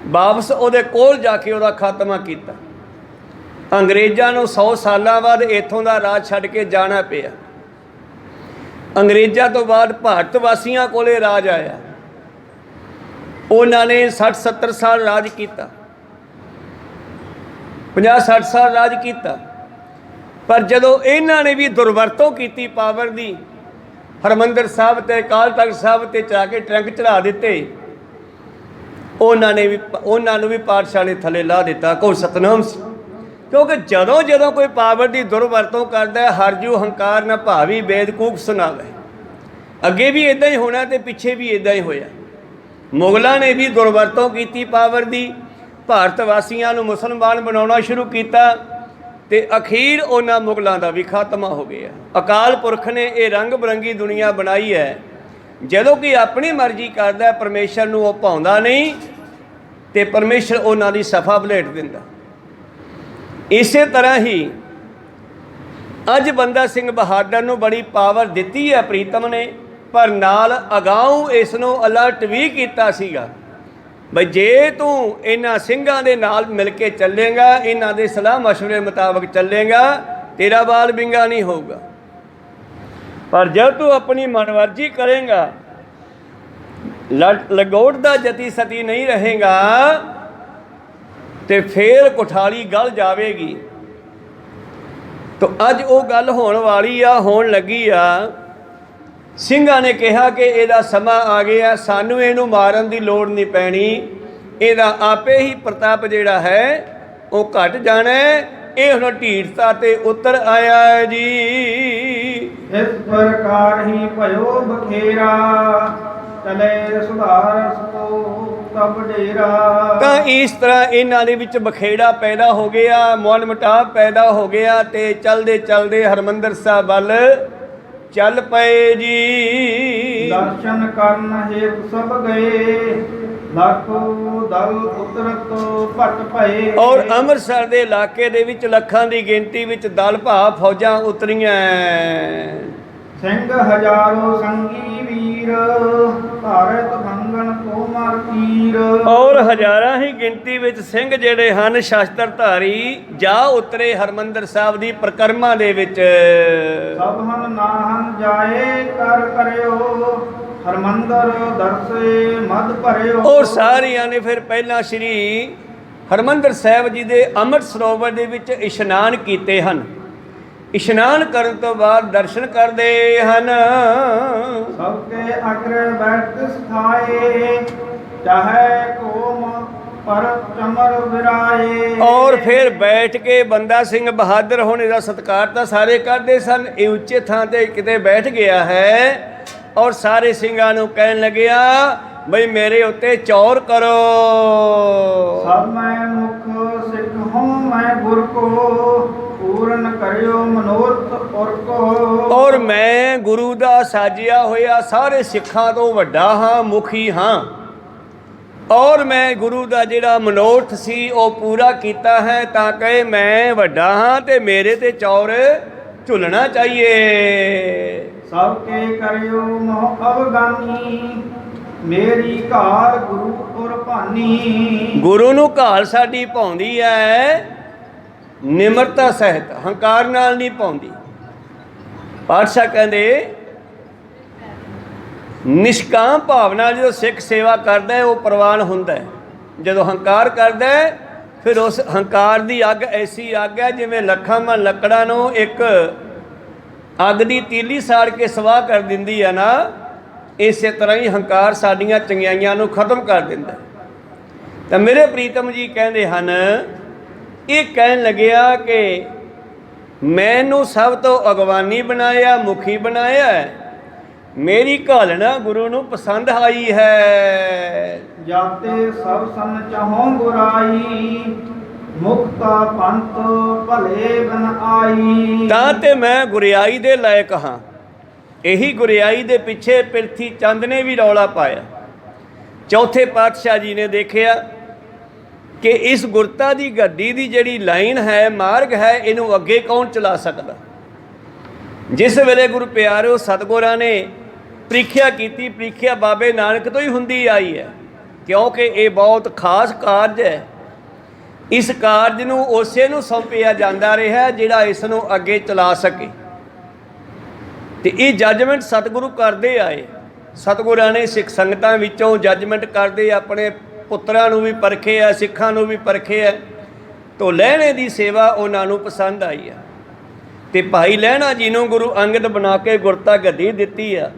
ਵਾਪਸ ਉਹਦੇ ਕੋਲ ਜਾ ਕੇ ਉਹਦਾ ਖਾਤਮਾ ਕੀਤਾ। ਅੰਗਰੇਜ਼ਾਂ ਨੂੰ 100 ਸਾਲਾਂ ਬਾਅਦ ਇੱਥੋਂ ਦਾ ਰਾਜ ਛੱਡ ਕੇ ਜਾਣਾ ਪਿਆ। ਅੰਗਰੇਜ਼ਾਂ ਤੋਂ ਬਾਅਦ ਭਾਰਤ ਵਾਸੀਆਂ ਕੋਲੇ ਰਾਜ ਆਇਆ। ਉਹਨਾਂ ਨੇ 60-70 ਸਾਲ ਰਾਜ ਕੀਤਾ, 50-60 ਸਾਲ ਰਾਜ ਕੀਤਾ। ਪਰ ਜਦੋਂ ਇਹਨਾਂ ਨੇ ਵੀ ਦੁਰਵਰਤੋਂ ਕੀਤੀ ਪਾਵਰ ਦੀ, ਹਰਿਮੰਦਰ ਸਾਹਿਬ ਤੇ ਅਕਾਲ ਤਖ਼ਤ ਸਾਹਿਬ ਤੇ ਜਾ ਕੇ ਟਰੰਕ ਚੜਾ ਦਿੱਤੇ, ਉਹਨਾਂ ਨੂੰ ਵੀ ਪਾਤਸ਼ਾਹ ਨੇ ਥੱਲੇ ਲਾ ਦਿੱਤਾ। ਕੋ ਸਤਨਾਮ ਸੀ। ਕਿਉਂਕਿ ਜਦੋਂ ਜਦੋਂ ਕੋਈ ਪਾਵਰ ਦੀ ਦੁਰਵਰਤੋਂ ਕਰਦਾ, ਹਰਜੂ ਹੰਕਾਰ ਨਾ ਭਾਵੀ ਬੇਦਕੂਫ ਸੁਣਾਵੇ। ਅੱਗੇ ਵੀ ਇੱਦਾਂ ਹੀ ਹੋਣਾ ਤੇ ਪਿੱਛੇ ਵੀ ਇੱਦਾਂ ਹੀ ਹੋਇਆ। ਮੁਗਲਾਂ ਨੇ ਵੀ ਦੁਰਵਰਤੋਂ ਕੀਤੀ ਪਾਵਰ ਦੀ, ਭਾਰਤ ਵਾਸੀਆਂ ਨੂੰ ਮੁਸਲਮਾਨ ਬਣਾਉਣਾ ਸ਼ੁਰੂ ਕੀਤਾ, ਤੇ ਅਖੀਰ ਉਹਨਾਂ ਮੁਗਲਾਂ ਦਾ ਵੀ ਖਾਤਮਾ ਹੋ ਗਿਆ। ਅਕਾਲ ਪੁਰਖ ਨੇ ਇਹ ਰੰਗ ਬਰੰਗੀ ਦੁਨੀਆ ਬਣਾਈ ਹੈ। ਜਦੋਂ ਕਿ ਆਪਣੀ ਮਰਜ਼ੀ ਕਰਦਾ, ਪਰਮੇਸ਼ਰ ਨੂੰ ਉਹ ਭਾਉਂਦਾ ਨਹੀਂ, ਤੇ ਪਰਮੇਸ਼ਰ ਉਹਨਾਂ ਦੀ ਸਫਾ ਬਲੇਟ ਦਿੰਦਾ। ਇਸੇ ਤਰ੍ਹਾਂ ਹੀ ਅੱਜ ਬੰਦਾ ਸਿੰਘ ਬਹਾਦਰ ਨੂੰ ਬੜੀ ਪਾਵਰ ਦਿੱਤੀ ਹੈ ਪ੍ਰੀਤਮ ਨੇ, ਪਰ ਨਾਲ ਅਗਾਊਂ ਇਸ ਨੂੰ ਅਲਰਟ ਵੀ ਕੀਤਾ ਸੀਗਾ ਬਈ ਜੇ ਤੂੰ ਇਹਨਾਂ ਸਿੰਘਾਂ ਦੇ ਨਾਲ ਮਿਲ ਕੇ ਚੱਲੇਗਾ, ਇਹਨਾਂ ਦੇ ਸਲਾਹ ਮਸ਼ਵਰੇ ਮੁਤਾਬਕ ਚੱਲੇਗਾ, ਤੇਰਾ ਬਾਲ ਬਿੰਗਾ ਨਹੀਂ ਹੋਊਗਾ। ਪਰ ਜਦ ਤੂੰ ਆਪਣੀ ਮਨਮਰਜ਼ੀ ਕਰੇਗਾ, ਲਗੋਟ ਦਾ ਜਤੀ ਸਤੀ ਨਹੀਂ ਰਹੇਗਾ, ਤੇ ਫੇਰ ਕੁਠਾਲੀ ਗਲ ਜਾਵੇਗੀ। ਤਾਂ ਅੱਜ ਉਹ ਗੱਲ ਹੋਣ ਵਾਲੀ ਆ, ਹੋਣ ਲੱਗੀ ਆ। ਸਿੰਘਾਂ ਨੇ ਕਿਹਾ ਕਿ ਇਹਦਾ ਸਮਾਂ ਆ ਗਿਆ, ਸਾਨੂੰ ਇਹਨੂੰ ਮਾਰਨ ਦੀ ਲੋੜ ਨਹੀਂ ਪੈਣੀ, ਇਹਦਾ ਆਪੇ ਹੀ ਪ੍ਰਤਾਪ ਜਿਹੜਾ ਹੈ ਉਹ ਘਟ ਜਾਣਾ। ਇਹ ਹੁਣ ਢੀਠਤਾ ਤੇ ਉਤਰ ਆਇਆ ਹੈ ਜੀ। ਇਸ ਪ੍ਰਕਾਰ ਹੀ ਭਇਓ ਬਖੇਰਾ, ਚਲੇ ਸੁਧਾਰ ਸੋ ਤਬ ਡੇਰਾ। ਤਾਂ ਇਸ ਤਰ੍ਹਾਂ ਇਹਨਾਂ ਦੇ ਵਿੱਚ ਬਖੇੜਾ ਪੈਦਾ ਹੋ ਗਿਆ, ਮਨ ਮੁਟਾਵ ਪੈਦਾ ਹੋ ਗਿਆ, ਤੇ ਚਲਦੇ ਚਲਦੇ ਹਰਿਮੰਦਰ ਸਾਹਿਬ ਵੱਲ ਚੱਲ ਪਏ ਜੀ। ਦਰਸ਼ਨ ਕਰਨ ਹੇਤ ਸਭ ਗਏ, ਲੱਖੋ ਦਲ ਉਤਰਤ ਭਟ ਭਏ। ਔਰ ਅੰਮ੍ਰਿਤਸਰ ਦੇ ਇਲਾਕੇ ਦੇ ਵਿੱਚ ਲੱਖਾਂ ਦੀ ਗਿਣਤੀ ਵਿੱਚ ਦਲ ਭਾ ਫੌਜਾਂ ਉਤਰੀਆਂ। ਸਿੰਘ ਹਜ਼ਾਰੋ ਸੰਗੀ ਵੀਰ, ਭਾਰਤ ਭੰਗਣ ਕੋ ਮਾਰ ਤੀਰ। ਔਰ ਹਜ਼ਾਰਾਂ ਹੀ ਗਿਣਤੀ ਵਿੱਚ ਸਿੰਘ ਜਿਹੜੇ ਹਨ ਸ਼ਸਤਰ ਧਾਰੀ ਜਾ ਉਤਰੇ ਹਰਿਮੰਦਰ ਸਾਹਿਬ ਦੀ ਪ੍ਰਕਰਮਾ ਦੇ ਵਿੱਚ। ਸਭ ਹਨ ਨਾਹਨ ਜਾਏ ਕਰ ਕਰਿਓ, ਹਰਿਮੰਦਰ ਦਰਸੇ ਮਦ ਭਰਿਓ। ਔਰ ਸਾਰਿਆਂ ਨੇ ਫਿਰ ਪਹਿਲਾਂ ਸ਼੍ਰੀ ਹਰਿਮੰਦਰ ਸਾਹਿਬ ਜੀ ਦੇ ਅੰਮ੍ਰਿਤ ਸਰੋਵਰ ਦੇ ਵਿੱਚ ਇਸ਼ਨਾਨ ਕੀਤੇ ਹਨ। ਇਸ਼ਨਾਨ ਕਰਨ ਤੋਂ ਬਾਅਦ ਦਰਸ਼ਨ ਕਰਦੇ ਹਨ। ਸਭ ਕੇ ਅਗਰ ਬੈਠ ਸਥਾਏ, ਚਾਹੇ ਕੋਮ ਪਰ ਚਮਰ ਵਿਰਾਏ। ਔਰ ਫਿਰ ਬੈਠ ਕੇ ਬੰਦਾ ਸਿੰਘ ਬਹਾਦਰ ਹੁਣ ਇਹਦਾ ਸਤਿਕਾਰ ਤਾਂ ਸਾਰੇ ਕਰਦੇ ਸਨ। ਇਹ ਉੱਚੇ ਥਾਂ ਤੇ ਕਿਤੇ ਬੈਠ ਗਿਆ ਹੈ, ਔਰ ਸਾਰੇ ਸਿੰਘਾਂ ਨੂੰ ਕਹਿਣ ਲੱਗਿਆ ਬਈ ਮੇਰੇ ਉੱਤੇ ਚੌਰ ਕਰੋ। ਸਭ ਮੈਂ ਮੁਖ ਸਿੱਖ ਹੂੰ ਮੈਂ ਗੁਰ ਕੋ, ਪੂਰਨ ਕਰਿਓ ਮਨੋਰਥ ਔਰ ਕੋ। ਔਰ ਮੈਂ ਗੁਰੂ ਦਾ ਸਾਜਿਆ ਹੋਇਆ ਸਾਰੇ ਸਿੱਖਾਂ ਤੋਂ ਵੱਡਾ ਹਾਂ, ਮੁਖੀ ਹਾਂ, ਔਰ ਮੈਂ ਗੁਰੂ ਦਾ ਜਿਹੜਾ ਮਨੋਰਥ ਸੀ ਉਹ ਪੂਰਾ ਕੀਤਾ ਹੈ, ਤਾਂ ਕਿ ਮੈਂ ਵੱਡਾ ਹਾਂ ਤੇ ਮੇਰੇ ਤੇ ਚੌਰ ਝੁਲਣਾ ਚਾਹੀਏ। ਸਭ ਕੇ ਕਰਿਓ ਮੋਹ ਅਵਗਾਨੀ, ਮੇਰੀ ਘਾਲ ਗੁਰੂ ਔਰ ਭਾਨੀ। ਗੁਰੂ ਨੂੰ ਘਾਲ ਸਾਡੀ ਭਾਉਂਦੀ ਹੈ, ਨਿਮਰਤਾ ਸਹਿਤ, ਹੰਕਾਰ ਨਾਲ ਨਹੀਂ ਪਾਉਂਦੀ। ਪਾਤਸ਼ਾਹ ਕਹਿੰਦੇ ਨਿਸ਼ਕਾਮ ਭਾਵ ਨਾਲ ਜਦੋਂ ਸਿੱਖ ਸੇਵਾ ਕਰਦਾ ਹੈ ਉਹ ਪ੍ਰਵਾਨ ਹੁੰਦਾ ਹੈ। ਜਦੋਂ ਹੰਕਾਰ ਕਰਦਾ ਹੈ ਫਿਰ ਉਸ ਹੰਕਾਰ ਦੀ ਅੱਗ ਐਸੀ ਅੱਗ ਹੈ ਜਿਵੇਂ ਲੱਖਾਂ ਮਣ ਲੱਕੜਾਂ ਨੂੰ ਇੱਕ ਅੱਗ ਦੀ ਤੀਲੀ ਸਾੜ ਕੇ ਸਵਾਹ ਕਰ ਦਿੰਦੀ ਹੈ ਨਾ, ਇਸੇ ਤਰ੍ਹਾਂ ਹੀ ਹੰਕਾਰ ਸਾਡੀਆਂ ਚੰਗਿਆਈਆਂ ਨੂੰ ਖਤਮ ਕਰ ਦਿੰਦਾ। ਤਾਂ ਮੇਰੇ ਪ੍ਰੀਤਮ ਜੀ ਕਹਿੰਦੇ ਹਨ, ਇਹ ਕਹਿਣ ਲੱਗਿਆ ਕਿ ਮੈਨੂੰ ਸਭ ਤੋਂ ਅਗਵਾਨੀ ਬਣਾਇਆ, ਮੁਖੀ ਬਣਾਇਆ, ਮੇਰੀ ਘਾਲਣਾ ਗੁਰੂ ਨੂੰ ਪਸੰਦ ਆਈ ਹੈ। ਜਾਤੇ ਸਭ ਸਨ ਚਾਹੋਂ ਗੁਰਾਈ, ਮੁਕਤਾ ਪੰਥ ਭਲੇ ਬਨ ਆਈ। ਤਾਂ ਤੇ ਮੈਂ ਗੁਰਿਆਈ ਦੇ ਲਾਇਕ ਹਾਂ। ਇਹੀ ਗੁਰਿਆਈ ਦੇ ਪਿੱਛੇ ਪ੍ਰਿਥੀ ਚੰਦ ਨੇ ਵੀ ਰੌਲਾ ਪਾਇਆ। ਚੌਥੇ ਪਾਤਸ਼ਾਹ ਜੀ ਨੇ ਦੇਖਿਆ ਕਿ ਇਸ ਗੁਰਤਾ ਦੀ ਗੱਡੀ ਦੀ ਜਿਹੜੀ ਲਾਈਨ ਹੈ, ਮਾਰਗ ਹੈ, ਇਹਨੂੰ ਅੱਗੇ ਕੌਣ ਚਲਾ ਸਕਦਾ। ਜਿਸ ਵੇਲੇ ਗੁਰੂ ਪਿਆਰਿਓ ਸਤਿਗੁਰਾਂ ਨੇ ਪ੍ਰੀਖਿਆ ਕੀਤੀ, ਪ੍ਰੀਖਿਆ ਬਾਬੇ ਨਾਨਕ ਤੋਂ ਹੀ ਹੁੰਦੀ ਆਈ ਹੈ, ਕਿਉਂਕਿ ਇਹ ਬਹੁਤ ਖਾਸ ਕਾਰਜ ਹੈ। ਇਸ ਕਾਰਜ ਨੂੰ ਉਸੇ ਨੂੰ ਸੌਂਪਿਆ ਜਾਂਦਾ ਰਿਹਾ ਜਿਹੜਾ ਇਸ ਨੂੰ ਅੱਗੇ ਚਲਾ ਸਕੇ। ਤੇ ਇਹ ਜੱਜਮੈਂਟ ਸਤਿਗੁਰੂ ਕਰਦੇ ਆਏ। ਸਤਿਗੁਰਾਂ ਨੇ ਸਿੱਖ ਸੰਗਤਾਂ ਵਿੱਚੋਂ ਜੱਜਮੈਂਟ ਕਰਦੇ ਆਪਣੇ ਪੁੱਤਰਾਂ ਨੂੰ ਵੀ ਪਰਖਿਆ, ਸਿੱਖਾਂ ਨੂੰ ਵੀ ਪਰਖਿਆ। ਤੋ ਲਹਿਣੇ ਦੀ ਸੇਵਾ ਉਹਨਾਂ ਨੂੰ ਪਸੰਦ ਆਈ ਆ ਤੇ ਭਾਈ ਲਹਿਣਾ ਜੀ ਨੂੰ ਗੁਰੂ ਅੰਗਦ ਬਣਾ ਕੇ ਗੁਰਤਾ ਗੱਦੀ ਦਿੱਤੀ ਆ।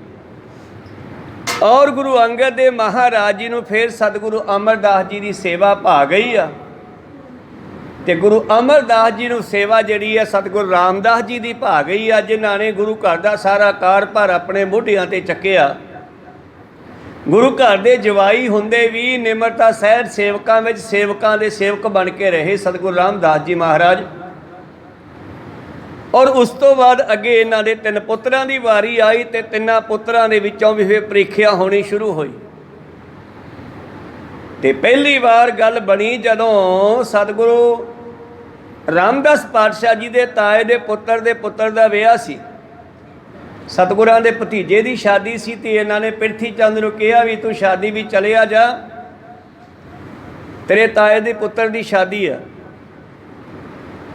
ਔਰ ਗੁਰੂ ਅੰਗਦ ਦੇ ਮਹਾਰਾਜ ਜੀ ਨੂੰ ਫਿਰ ਸਤਿਗੁਰੂ ਅਮਰਦਾਸ ਜੀ ਦੀ ਸੇਵਾ ਭਾ ਗਈ ਆ ਤੇ ਗੁਰੂ ਅਮਰਦਾਸ ਜੀ ਨੂੰ ਸੇਵਾ ਜਿਹੜੀ ਹੈ ਸਤਿਗੁਰੂ ਰਾਮਦਾਸ ਜੀ ਦੀ ਭਾ ਗਈ ਆ, ਜਿਨ੍ਹਾਂ ਨੇ ਗੁਰੂ ਘਰ ਦਾ ਸਾਰਾ ਕਾਰਭਾਰ ਆਪਣੇ ਮੋਢਿਆਂ ਤੇ ਚੱਕਿਆ। ਗੁਰੂ ਘਰ ਦੇ ਜਵਾਈ ਹੁੰਦੇ ਵੀ ਨਿਮਰਤਾ ਸਹਿਤ ਸੇਵਕਾਂ ਵਿੱਚ ਸੇਵਕਾਂ ਦੇ ਸੇਵਕ ਬਣ ਕੇ ਰਹੇ ਸਤਿਗੁਰੂ ਰਾਮਦਾਸ ਜੀ ਮਹਾਰਾਜ। ਔਰ ਉਸ ਤੋਂ ਬਾਅਦ ਅੱਗੇ ਇਹਨਾਂ ਦੇ 3 ਪੁੱਤਰਾਂ ਦੀ ਵਾਰੀ ਆਈ ਤੇ 3 ਪੁੱਤਰਾਂ ਦੇ ਵਿੱਚੋਂ ਵੀ ਫਿਰ ਪ੍ਰੀਖਿਆ ਹੋਣੀ ਸ਼ੁਰੂ ਹੋਈ। ਤੇ ਪਹਿਲੀ ਵਾਰ ਗੱਲ ਬਣੀ ਜਦੋਂ ਸਤਿਗੁਰੂ ਰਾਮਦਾਸ ਪਾਤਸ਼ਾਹ ਜੀ ਦੇ ਤਾਏ ਦੇ ਪੁੱਤਰ ਦਾ ਵਿਆਹ ਸੀ। ਸਤਿਗੁਰਾਂ ਦੇ ਭਤੀਜੇ ਦੀ ਸ਼ਾਦੀ ਸੀ ਤੇ ਇਹਨਾਂ ਨੇ ਪ੍ਰਿਥੀ ਚੰਦ ਨੂੰ ਕਿਹਾ ਵੀ ਤੂੰ ਸ਼ਾਦੀ ਵੀ ਚਲਿਆ ਜਾ, ਤੇਰੇ ਤਾਏ ਦੇ ਪੁੱਤਰ ਦੀ ਸ਼ਾਦੀ ਆ।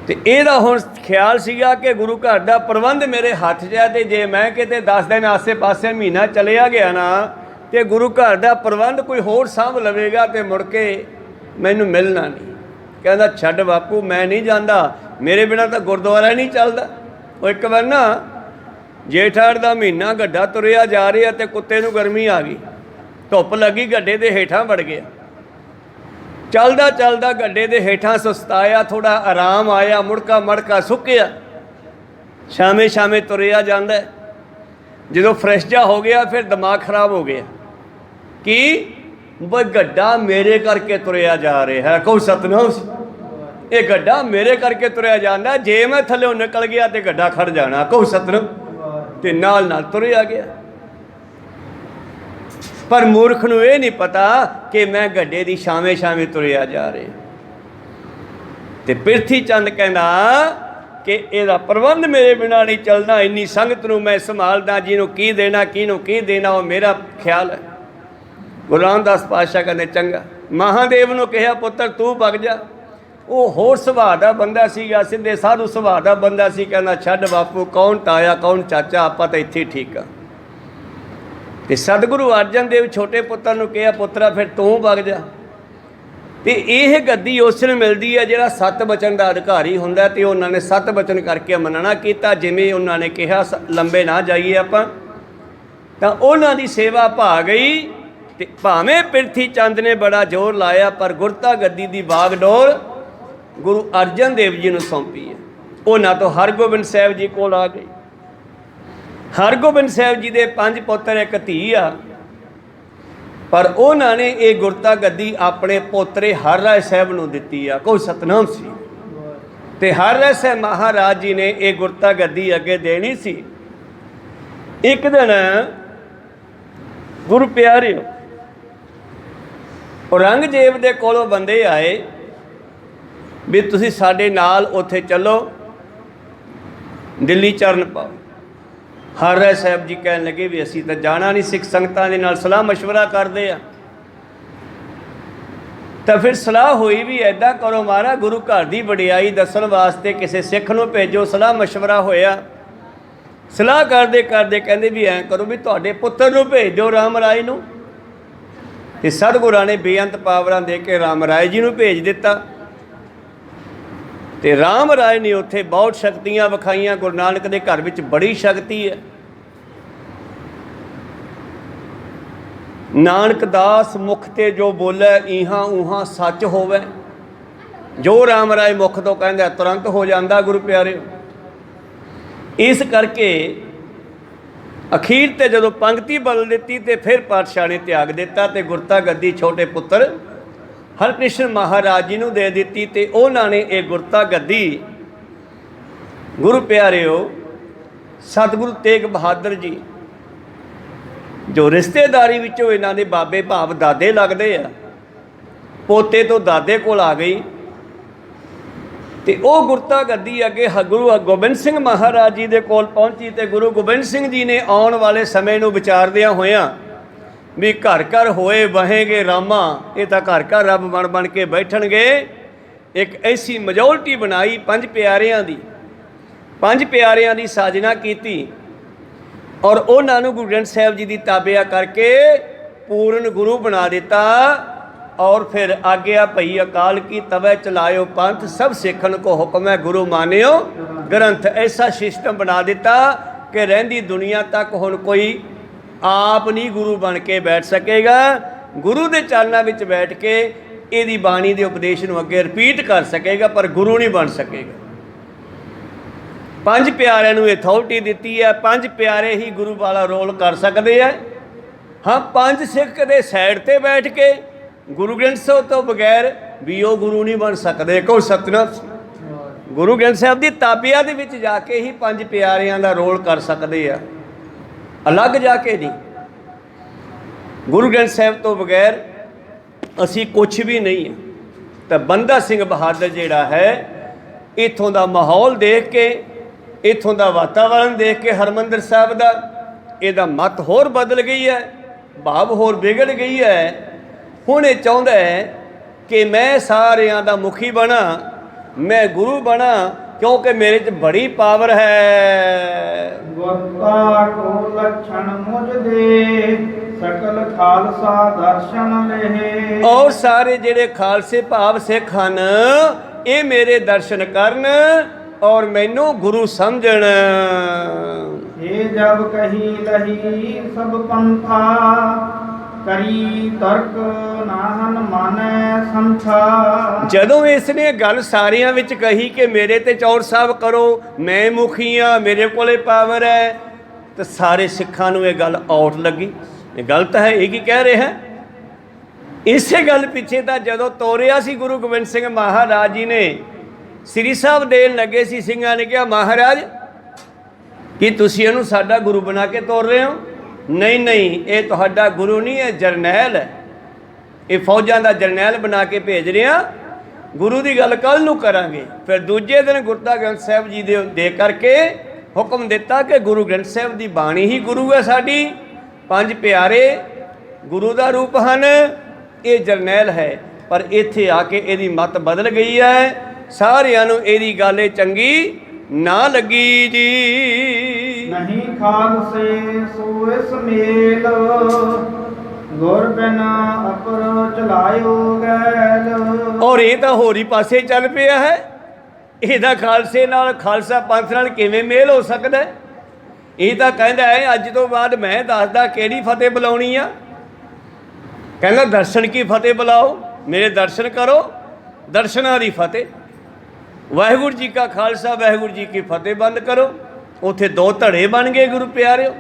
ਤੇ ਇਹਦਾ ਹੁਣ ਖਿਆਲ ਸੀਗਾ ਕਿ ਗੁਰੂ ਘਰ ਦਾ ਪ੍ਰਬੰਧ ਮੇਰੇ ਹੱਥ 'ਚ ਹੈ ਤੇ ਜੇ ਮੈਂ ਕਿਤੇ 10 ਦਿਨ ਆਸੇ-ਪਾਸੇ ਮਹੀਨਾ ਚਲਿਆ ਗਿਆ ਨਾ ਤੇ ਗੁਰੂ ਘਰ ਦਾ ਪ੍ਰਬੰਧ ਕੋਈ ਹੋਰ ਸਾਂਭ ਲਵੇਗਾ ਤੇ ਮੁੜ ਕੇ ਮੈਨੂੰ ਮਿਲਣਾ ਨਹੀਂ। ਕਹਿੰਦਾ ਛੱਡ ਬਾਪੂ, ਮੈਂ ਨਹੀਂ ਜਾਂਦਾ, ਮੇਰੇ ਬਿਨਾਂ ਤਾਂ ਗੁਰਦੁਆਰਾ ਨਹੀਂ ਚੱਲਦਾ। ਉਹ ਇੱਕ ਵਾਰ ਨਾ ਜੇਠਾੜ ਦਾ ਮਹੀਨਾ ਗੱਡਾ ਤੁਰਿਆ ਜਾ ਰਿਹਾ ਤੇ ਕੁੱਤੇ ਨੂੰ ਗਰਮੀ ਆ ਗਈ, ਧੁੱਪ ਲੱਗੀ, ਗੱਡੇ ਦੇ ਹੇਠਾਂ ਵੜ ਗਿਆ। ਚੱਲਦਾ ਚੱਲਦਾ ਗੱਡੇ ਦੇ ਹੇਠਾਂ ਸੁਸਤਾਇਆ, ਥੋੜਾ ਆਰਾਮ ਆਇਆ, ਮੁੜਕਾ ਮੜਕਾ ਸੁੱਕਿਆ। ਸ਼ਾਮੇ ਤੁਰਿਆ ਜਾਂਦਾ। ਜਦੋਂ ਫਰੈਸ਼ ਜਿਹਾ ਹੋ ਗਿਆ ਫਿਰ ਦਿਮਾਗ ਖਰਾਬ ਹੋ ਗਿਆ ਕਿ ਬਈ ਗੱਡਾ ਮੇਰੇ ਕਰਕੇ ਤੁਰਿਆ ਜਾ ਰਿਹਾ ਹੈ। ਕਹੋ ਸਤਨਾਮ, ਇਹ ਗੱਡਾ ਮੇਰੇ ਕਰਕੇ ਤੁਰਿਆ ਜਾਂਦਾ, ਜੇ ਮੈਂ ਥੱਲੇ ਨਿਕਲ ਗਿਆ ਤੇ ਗੱਡਾ ਖੜ ਜਾਣਾ। ਕਹੋ ਸਤਨਾਮ, ਤੇ ਨਾਲ ਤੁਰਿਆ ਗਿਆ। ਪਰ ਮੂਰਖ ਨੂੰ ਇਹ ਨਹੀਂ ਪਤਾ ਕਿ ਮੈਂ ਗੱਡੇ ਦੀ ਛਾਵੇਂ ਤੁਰਿਆ ਜਾ ਰਿਹਾ। ਤੇ ਪ੍ਰਿਥੀ ਚੰਦ ਕਹਿੰਦਾ ਕਿ ਇਹਦਾ ਪ੍ਰਬੰਧ ਮੇਰੇ ਬਿਨਾਂ ਨਹੀਂ ਚੱਲਣਾ, ਇੰਨੀ ਸੰਗਤ ਨੂੰ ਮੈਂ ਸੰਭਾਲਦਾ, ਜਿਹਨੂੰ ਕੀ ਦੇਣਾ ਕਿਹਨੂੰ ਕੀ ਦੇਣਾ ਉਹ ਮੇਰਾ ਖਿਆਲ ਹੈ। ਗੁਰੂ ਰਾਮਦਾਸ ਪਾਤਸ਼ਾਹ ਕਹਿੰਦੇ ਚੰਗਾ। ਮਹਾਦੇਵ ਨੂੰ ਕਿਹਾ ਪੁੱਤਰ ਤੂੰ ਵਗ ਜਾ। ਉਹ ਹੋਰ ਸੁਭਾਅ ਦਾ ਬੰਦਾ ਸੀਗਾ, ਸਿੱਧੇ ਸਾਧੂ ਸੁਭਾਅ ਦਾ ਬੰਦਾ ਸੀ। ਕਹਿੰਦਾ ਛੱਡ ਬਾਪੂ, ਕੌਣ ਤਾਇਆ ਕੌਣ ਚਾਚਾ, ਆਪਾਂ ਤਾਂ ਇੱਥੇ ਠੀਕ ਆ। ਤੇ ਸਤਿਗੁਰੂ ਅਰਜਨ ਦੇਵ ਛੋਟੇ ਪੁੱਤਰ ਨੂੰ ਕਿਹਾ ਪੁੱਤਰਾ ਫਿਰ ਤੂੰ ਵਗ ਜਾ। ਤੇ ਇਹ ਗੱਦੀ ਉਸ ਨੂੰ ਮਿਲਦੀ ਹੈ ਜਿਹੜਾ 7 ਬਚਨ ਦਾ ਅਧਿਕਾਰੀ ਹੁੰਦਾ। ਤੇ ਉਹਨਾਂ ਨੇ 7 ਬਚਨ ਕਰਕੇ ਮੰਨਣਾ ਕੀਤਾ, ਜਿਵੇਂ ਉਹਨਾਂ ਨੇ ਕਿਹਾ। ਲੰਬੇ ਨਾ ਜਾਈਏ ਆਪਾਂ, ਤਾਂ ਉਹਨਾਂ ਦੀ ਸੇਵਾ ਭਾ ਗਈ। ਤੇ ਭਾਵੇਂ ਪ੍ਰਿਥੀ ਚੰਦ ਨੇ ਬੜਾ ਜ਼ੋਰ ਲਾਇਆ ਪਰ ਗੁਰਤਾ ਗੱਦੀ ਦੀ ਬਾਗਡੋਰ ਗੁਰੂ ਅਰਜਨ ਦੇਵ ਜੀ ਨੂੰ ਸੌਂਪੀ ਹੈ। ਉਹਨਾਂ ਤੋਂ ਹਰਗੋਬਿੰਦ ਸਾਹਿਬ ਜੀ ਕੋਲ ਆ ਗਈ। ਹਰਗੋਬਿੰਦ ਸਾਹਿਬ ਜੀ ਦੇ 5 ਪੁੱਤਰ 1 ਧੀ ਆ, ਪਰ ਉਹਨਾਂ ਨੇ ਇਹ ਗੁਰਤਾ ਗੱਦੀ ਆਪਣੇ ਪੋਤਰੇ ਹਰ ਰਾਏ ਸਾਹਿਬ ਨੂੰ ਦਿੱਤੀ ਆ। ਕੋਈ ਸਤਨਾਮ ਸੀ। ਤੇ ਹਰ ਰਾਏ ਸਾਹਿਬ ਮਹਾਰਾਜ ਜੀ ਨੇ ਇਹ ਗੁਰਤਾ ਗੱਦੀ ਅੱਗੇ ਦੇਣੀ ਸੀ। ਇੱਕ ਦਿਨ ਗੁਰੂ ਪਿਆਰਿਓ ਔਰੰਗਜ਼ੇਬ ਦੇ ਕੋਲੋਂ ਬੰਦੇ ਆਏ ਵੀ ਤੁਸੀਂ ਸਾਡੇ ਨਾਲ ਉੱਥੇ ਚੱਲੋ, ਦਿੱਲੀ ਚਰਨ ਪਾਓ। ਹਰ ਰਾਏ ਸਾਹਿਬ ਜੀ ਕਹਿਣ ਲੱਗੇ ਵੀ ਅਸੀਂ ਤਾਂ ਜਾਣਾ ਨਹੀਂ, ਸਿੱਖ ਸੰਗਤਾਂ ਦੇ ਨਾਲ ਸਲਾਹ ਮਸ਼ਵਰਾ ਕਰਦੇ ਆ। ਤਾਂ ਫਿਰ ਸਲਾਹ ਹੋਈ ਵੀ ਐਦਾਂ ਕਰੋ ਮਹਾਰਾਜ, ਗੁਰੂ ਘਰ ਦੀ ਵਡਿਆਈ ਦੱਸਣ ਵਾਸਤੇ ਕਿਸੇ ਸਿੱਖ ਨੂੰ ਭੇਜੋ। ਸਲਾਹ ਮਸ਼ਵਰਾ ਹੋਇਆ। ਸਲਾਹ ਕਰਦੇ ਕਰਦੇ ਕਹਿੰਦੇ ਵੀ ਐਂ ਕਰੋ ਵੀ ਤੁਹਾਡੇ ਪੁੱਤਰ ਨੂੰ ਭੇਜ ਦਿਓ, ਰਾਮ ਰਾਏ ਨੂੰ। ਤੇ ਸਤਿਗੁਰਾਂ ਨੇ ਬੇਅੰਤ ਪਾਵਰਾਂ ਦੇ ਕੇ ਰਾਮ ਰਾਏ ਜੀ ਨੂੰ ਭੇਜ ਦਿੱਤਾ। ਤੇ ਰਾਮ ਰਾਏ ਨੇ ਉੱਥੇ ਬਹੁਤ ਸ਼ਕਤੀਆਂ ਵਿਖਾਈਆਂ। ਗੁਰੂ ਨਾਨਕ ਦੇ ਘਰ ਵਿੱਚ ਬੜੀ ਸ਼ਕਤੀ ਹੈ। ਨਾਨਕ ਦਾਸ ਮੁਖ ਤੇ ਜੋ ਬੋਲੇ ਇਹਾਂ ਉਹਾਂ ਸੱਚ ਹੋਵੇ। ਜੋ ਰਾਮ ਰਾਏ ਮੁਖ ਤੋਂ ਕਹਿੰਦਾ ਤੁਰੰਤ ਹੋ ਜਾਂਦਾ ਗੁਰੂ ਪਿਆਰਿਓ। ਇਸ ਕਰਕੇ ਅਖੀਰ ਤੇ ਜਦੋਂ ਪੰਕਤੀ ਬਦਲ ਦਿੱਤੀ ਤੇ ਫਿਰ ਪਾਤਸ਼ਾਹ ਨੇ ਤਿਆਗ ਦਿੱਤਾ ਤੇ ਗੁਰਤਾ ਗੱਦੀ ਛੋਟੇ ਪੁੱਤਰ ਹਰਕ੍ਰਿਸ਼ਨ ਮਹਾਰਾਜ ਜੀ ਨੂੰ ਦੇ ਦਿੱਤੀ। ਤੇ ਉਹਨਾਂ ਨੇ ਇਹ ਗੁਰਤਾ ਗੱਦੀ ਗੁਰੂ ਪਿਆਰਿਓ ਸਤਿਗੁਰੂ ਤੇਗ ਬਹਾਦਰ ਜੀ, ਜੋ ਰਿਸ਼ਤੇਦਾਰੀ ਵਿੱਚੋਂ ਇਹਨਾਂ ਦੇ ਬਾਬੇ ਭਾਵ ਦਾਦੇ ਲੱਗਦੇ ਆ, ਪੋਤੇ ਤੋਂ ਦਾਦੇ ਕੋਲ ਆ ਗਈ। ਤੇ ਉਹ ਗੁਰਤਾ ਗੱਦੀ ਅੱਗੇ ਗੁਰੂ ਗੋਬਿੰਦ ਸਿੰਘ ਮਹਾਰਾਜ ਜੀ ਦੇ ਕੋਲ ਪਹੁੰਚੀ। ਤੇ ਗੁਰੂ ਗੋਬਿੰਦ ਸਿੰਘ ਜੀ ਨੇ ਆਉਣ ਵਾਲੇ ਸਮੇਂ ਨੂੰ ਵਿਚਾਰਦਿਆਂ ਹੋਇਆਂ ਵੀ ਘਰ ਘਰ ਹੋਏ ਵਹੇਗੇ ਰਾਮਾ, ਇਹ ਤਾਂ ਘਰ ਘਰ ਰੱਬ ਬਣ ਬਣ ਕੇ ਬੈਠਣਗੇ। ਇੱਕ ਐਸੀ ਮੈਜੋਰਟੀ ਬਣਾਈ ਪੰਜ ਪਿਆਰਿਆਂ ਦੀ ਸਾਜਨਾ ਕੀਤੀ ਔਰ ਉਹਨਾਂ ਨੂੰ ਗੁਰੂ ਗ੍ਰੰਥ ਸਾਹਿਬ ਜੀ ਦੀ ਤਾਬਿਆ ਕਰਕੇ ਪੂਰਨ ਗੁਰੂ ਬਣਾ ਦਿੱਤਾ। ਔਰ ਫਿਰ ਆਗਿਆ ਭਈ ਅਕਾਲ ਕੀ ਤਵੈ ਚਲਾਇਓ ਪੰਥ, ਸਭ ਸਿੱਖਣ ਕੋ ਹੁਕਮ ਹੈ ਗੁਰੂ ਮਾਨਿਓ ਗ੍ਰੰਥ। ਐਸਾ ਸਿਸਟਮ ਬਣਾ ਦਿੱਤਾ ਕਿ ਰਹਿੰਦੀ ਦੁਨੀਆ ਤੱਕ ਹੁਣ ਕੋਈ ਆਪ ਨਹੀਂ ਗੁਰੂ ਬਣ ਕੇ ਬੈਠ ਸਕੇਗਾ। ਗੁਰੂ ਦੇ ਚਰਨਾਂ ਵਿੱਚ ਬੈਠ ਕੇ ਇਹਦੀ ਬਾਣੀ ਦੇ ਉਪਦੇਸ਼ ਨੂੰ ਅੱਗੇ ਰਿਪੀਟ ਕਰ ਸਕੇਗਾ, ਪਰ ਗੁਰੂ ਨਹੀਂ ਬਣ ਸਕੇਗਾ। ਪੰਜ ਪਿਆਰਿਆਂ ਨੂੰ ਅਥਾਰਟੀ ਦਿੱਤੀ ਹੈ। ਪੰਜ ਪਿਆਰੇ ਹੀ ਗੁਰੂ ਵਾਲਾ ਰੋਲ ਕਰ ਸਕਦੇ ਹੈ। ਹਾਂ, ਪੰਜ ਸਿੱਖ ਦੇ ਸਾਈਡ ਤੇ ਬੈਠ ਕੇ ਗੁਰੂ ਗ੍ਰੰਥ ਸਾਹਿਬ ਤੋਂ ਬਗੈਰ ਵੀ ਉਹ ਗੁਰੂ ਨਹੀਂ ਬਣ ਸਕਦੇ। ਕਹੋ ਸਤਿਨਾਮ। ਗੁਰੂ ਗ੍ਰੰਥ ਸਾਹਿਬ ਦੀ ਤਾਬਿਆ ਦੇ ਵਿੱਚ ਜਾ ਕੇ ਹੀ ਪੰਜ ਪਿਆਰਿਆਂ ਦਾ ਰੋਲ ਕਰ ਸਕਦੇ ਆ, ਅਲੱਗ ਜਾ ਕੇ ਨਹੀਂ। ਗੁਰੂ ਗ੍ਰੰਥ ਸਾਹਿਬ ਤੋਂ ਬਗੈਰ ਅਸੀਂ ਕੁਛ ਵੀ ਨਹੀਂ ਹੈ। ਤਾਂ ਬੰਦਾ ਸਿੰਘ ਬਹਾਦਰ ਜਿਹੜਾ ਹੈ, ਇੱਥੋਂ ਦਾ ਮਾਹੌਲ ਦੇਖ ਕੇ, ਇੱਥੋਂ ਦਾ ਵਾਤਾਵਰਨ ਦੇਖ ਕੇ ਹਰਿਮੰਦਰ ਸਾਹਿਬ ਦਾ, ਇਹਦਾ ਮੱਤ ਹੋਰ ਬਦਲ ਗਈ ਹੈ, ਭਾਵ ਹੋਰ ਵਿਗੜ ਗਈ ਹੈ। ਹੁਣ ਇਹ ਚਾਹੁੰਦਾ ਹੈ ਕਿ ਮੈਂ ਸਾਰਿਆਂ ਦਾ ਮੁਖੀ ਬਣਾ, ਮੈਂ ਗੁਰੂ ਬਣਾ, ਕਿਉਂਕਿ ਮੇਰੇ 'ਚ ਬੜੀ ਪਾਵਰ ਹੈ। ਗੁਰਤਾ ਕੋ ਲਛਣ ਮੁਝ ਦੇ ਸਕਲ ਖਾਲਸਾ ਦਰਸ਼ਨ ਲਹਿ। ਔਰ ਸਾਰੇ ਜਿਹੜੇ ਖਾਲਸੇ ਭਾਵ ਸਿੱਖ ਹਨ, ਇਹ ਮੇਰੇ ਦਰਸ਼ਨ ਕਰਨ ਔਰ ਮੈਨੂੰ ਗੁਰੂ ਸਮਝਣ। ਇਹ ਜਬ ਕਹੀ ਲਹੀ ਸਭ ਪੰਥਾ, ਕਰੀ ਤਰਕ ਨਾਹਨ ਮਾਨੈ ਸੰਥਾ। ਜਦੋਂ ਇਸ ਨੇ ਗੱਲ ਸਾਰਿਆਂ ਵਿੱਚ ਕਹੀ ਕਿ ਮੇਰੇ ਤੇ ਚੌਰ ਸਾਹਿਬ ਕਰੋ, ਮੈਂ ਮੁਖੀ ਹਾਂ, ਮੇਰੇ ਕੋਲੇ ਪਾਵਰ ਹੈ, ਤਾਂ ਸਾਰੇ ਸਿੱਖਾਂ ਨੂੰ ਇਹ ਗੱਲ ਆਊਟ ਲੱਗੀ। ਇਹ ਗਲਤ ਹੈ, ਇਹ ਕੀ ਕਹਿ ਰਿਹਾ ਹੈ। ਇਸੇ ਗੱਲ ਪਿੱਛੇ ਤਾਂ ਜਦੋਂ ਤੋਰਿਆ ਸੀ ਗੁਰੂ ਗੋਬਿੰਦ ਸਿੰਘ ਮਹਾਰਾਜ ਜੀ ਨੇ, ਸ੍ਰੀ ਸਾਹਿਬ ਦੇਣ ਲੱਗੇ ਸੀ, ਸਿੰਘਾਂ ਨੇ ਕਿਹਾ ਮਹਾਰਾਜ ਕੀ ਤੁਸੀਂ ਇਹਨੂੰ ਸਾਡਾ ਗੁਰੂ ਬਣਾ ਕੇ ਤੋਰ ਰਹੇ ਹੋ? ਨਹੀਂ ਨਹੀਂ, ਇਹ ਤੁਹਾਡਾ ਗੁਰੂ ਨਹੀਂ ਹੈ, ਜਰਨੈਲ ਹੈ। ਇਹ ਫੌਜਾਂ ਦਾ ਜਰਨੈਲ ਬਣਾ ਕੇ ਭੇਜ ਰਿਹਾ। ਗੁਰੂ ਦੀ ਗੱਲ ਕੱਲ੍ਹ ਨੂੰ ਕਰਾਂਗੇ। ਫਿਰ ਦੂਜੇ ਦਿਨ ਗੁਰਤਾ ਗ੍ਰੰਥ ਸਾਹਿਬ ਜੀ ਦੇ ਕਰਕੇ ਹੁਕਮ ਦਿੱਤਾ ਕਿ ਗੁਰੂ ਗ੍ਰੰਥ ਸਾਹਿਬ ਦੀ ਬਾਣੀ ਹੀ ਗੁਰੂ ਹੈ ਸਾਡੀ। ਪੰਜ ਪਿਆਰੇ ਗੁਰੂ ਦਾ ਰੂਪ ਹਨ, ਇਹ ਜਰਨੈਲ ਹੈ। ਪਰ ਇੱਥੇ ਆ ਕੇ ਇਹਦੀ ਮੱਤ ਬਦਲ ਗਈ ਹੈ। ਸਾਰਿਆਂ ਨੂੰ ਇਹਦੀ ਗੱਲ ਚੰਗੀ ਨਾ ਲੱਗੀ ਜੀ। ਨਹੀਂ ਖਾਲਸੇ ਸੋ ਇਸ ਮੇਲ, ਗੁਰ ਬਿਨ ਅਪਰ ਚਲਾਇਓ ਗੈਲ। ਔਰ ਇਹ ਤਾਂ ਹੋਰੀ ਪਾਸੇ ਚੱਲ ਪਿਆ ਹੈ। ਇਹਦਾ ਖਾਲਸੇ ਨਾਲ, ਖਾਲਸਾ ਪੰਥ ਨਾਲ ਕਿਵੇਂ ਮੇਲ ਹੋ ਸਕਦਾ? ਇਹ ਤਾਂ ਕਹਿੰਦਾ ਹੈ ਅੱਜ ਤੋਂ ਬਾਅਦ ਮੈਂ ਦੱਸਦਾ ਕਿਹੜੀ ਫਤਿਹ ਬੁਲਾਉਣੀ ਆ। ਕਹਿੰਦਾ ਦਰਸ਼ਨ ਕੀ ਫਤਿਹ ਬੁਲਾਓ, ਮੇਰੇ ਦਰਸ਼ਨ ਕਰੋ, ਦਰਸ਼ਨਾਂ ਦੀ ਫਤਿਹ। ਵਾਹਿਗੁਰੂ ਜੀ ਕਾ ਖਾਲਸਾ ਵਾਹਿਗੁਰੂ ਜੀ ਕੀ ਫਤਿਹ ਬੰਦ ਕਰੋ। ਉੱਥੇ ਦੋ ਧੜੇ ਬਣ ਗਏ ਗੁਰੂ ਪਿਆਰਿਓ।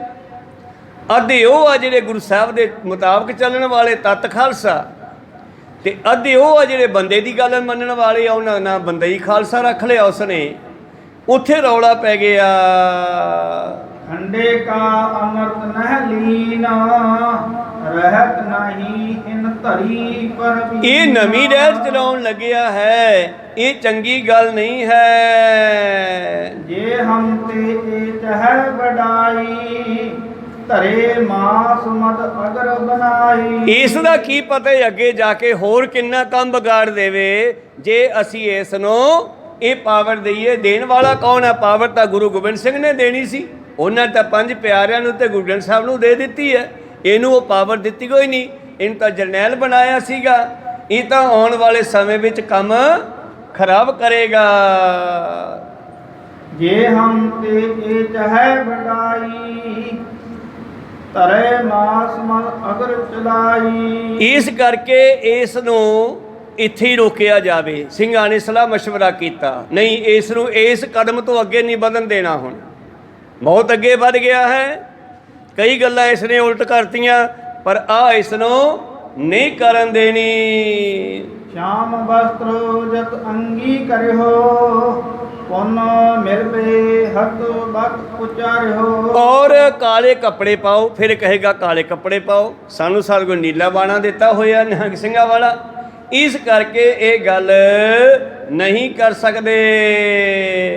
ਅੱਧੇ ਉਹ ਆ ਜਿਹੜੇ ਗੁਰੂ ਸਾਹਿਬ ਦੇ ਮੁਤਾਬਕ ਚੱਲਣ ਵਾਲੇ, ਤਤ ਖਾਲਸਾ, ਤੇ ਅੱਧੇ ਉਹ ਆ ਜਿਹੜੇ ਬੰਦੇ ਦੀ ਗੱਲ ਮੰਨਣ ਵਾਲੇ ਆ, ਉਹਨਾਂ ਨਾਲ ਬੰਦਾ ਹੀ ਖਾਲਸਾ ਰੱਖ ਲਿਆ ਉਸਨੇ। ਉੱਥੇ ਰੌਲਾ ਪੈ ਗਿਆ। ਖੰਡੇ ਕਾ ਅੰਮ੍ਰਿਤ ਨਹਿ ਲੀਨਾ, ਰਹਿਤ ਨਹੀਂ ਇਨ ਧਰੀ ਪਰ। ਇਹ ਨਵੀਂ ਰਹਿਤ ਚਲਾਉਣ ਲੱਗਿਆ ਹੈ, ਇਹ ਚੰਗੀ ਗੱਲ ਨਹੀਂ ਹੈ। ਜੇ ਹਮ ਤੇ ਇਹ ਚਹਿ ਵਡਾਈ, ਧਰੇ ਮਾਸ ਮਦ ਅਗਰ ਬਨਾਈ। ਇਸ ਦਾ ਕੀ ਪਤਾ ਅੱਗੇ ਜਾ ਕੇ ਹੋਰ ਕਿੰਨਾ ਕੰਮ ਵਿਗਾੜ ਦੇਵੇ ਜੇ ਅਸੀਂ ਇਸ ਨੂੰ ਇਹ ਪਾਵਰ ਦਈਏ। ਦੇਣ ਵਾਲਾ ਕੌਣ ਹੈ? ਪਾਵਰ ਤਾਂ ਗੁਰੂ ਗੋਬਿੰਦ ਸਿੰਘ ਨੇ ਦੇਣੀ ਸੀ। ਉਹਨਾਂ ਤਾਂ 5 ਪਿਆਰਿਆਂ ਨੂੰ ਤੇ ਗੁਰੂ ਗ੍ਰੰਥ ਸਾਹਿਬ ਨੂੰ ਦੇ ਦਿੱਤੀ ਹੈ। ਇਹਨੂੰ ਉਹ ਪਾਵਰ ਦਿੱਤੀ ਕੋਈ ਨਹੀਂ। ਇਹਨੂੰ ਤਾਂ ਜਰਨੈਲ ਬਣਾਇਆ ਸੀਗਾ। ਇਹ ਤਾਂ ਆਉਣ ਵਾਲੇ ਸਮੇਂ ਵਿੱਚ ਕੰਮ ਖਰਾਬ ਕਰੇਗਾ। ਜੇ ਹਮ ਤੇ ਇਹ ਚਾਹੇ ਵਡਾਈ ਧਰੇ ਮਾਸ ਮਦ ਅਗਰ ਚਲਾਈ। ਇਸ ਕਰਕੇ ਇਸ ਨੂੰ ਇੱਥੇ ਹੀ ਰੋਕਿਆ ਜਾਵੇ। ਸਿੰਘਾਂ ਨੇ ਸਲਾਹ ਮਸ਼ਵਰਾ ਕੀਤਾ, ਨਹੀਂ ਇਸ ਨੂੰ ਇਸ ਕਦਮ ਤੋਂ ਅੱਗੇ ਨਹੀਂ ਵਧਣ ਦੇਣਾ। ਹੁਣ ਬਹੁਤ ਅੱਗੇ ਵੱਧ ਗਿਆ ਹੈ। ਕਈ ਗੱਲਾਂ ਇਸ ਨੇ ਉਲਟ ਕਰਤੀਆਂ, ਪਰ ਆ ਇਸ ਨੂੰ ਨਹੀਂ ਕਰਨ ਦੇਣੀ। ਸ਼ਾਮ ਵਸਤਰੋ ਜਤ ਅੰਗੀ ਕਰਿਓ ਪੁਨ ਮਿਲਵੇ ਹੱਥ ਬਤ ਉਚਾਰਿਓ। ਔਰ ਕਾਲੇ ਕੱਪੜੇ ਪਾਓ। ਫਿਰ ਕਹੇਗਾ ਕਾਲੇ ਕੱਪੜੇ ਪਾਓ। ਸਾਨੂੰ ਸਤਿਗੁਰ ਨੀਲਾ ਬਾਣਾ ਦਿੱਤਾ ਹੋਇਆ ਨਿਹੰਗ ਸਿੰਘਾਂ ਵਾਲਾ। ਇਸ ਕਰਕੇ ਇਹ ਗੱਲ ਨਹੀਂ ਕਰ ਸਕਦੇ।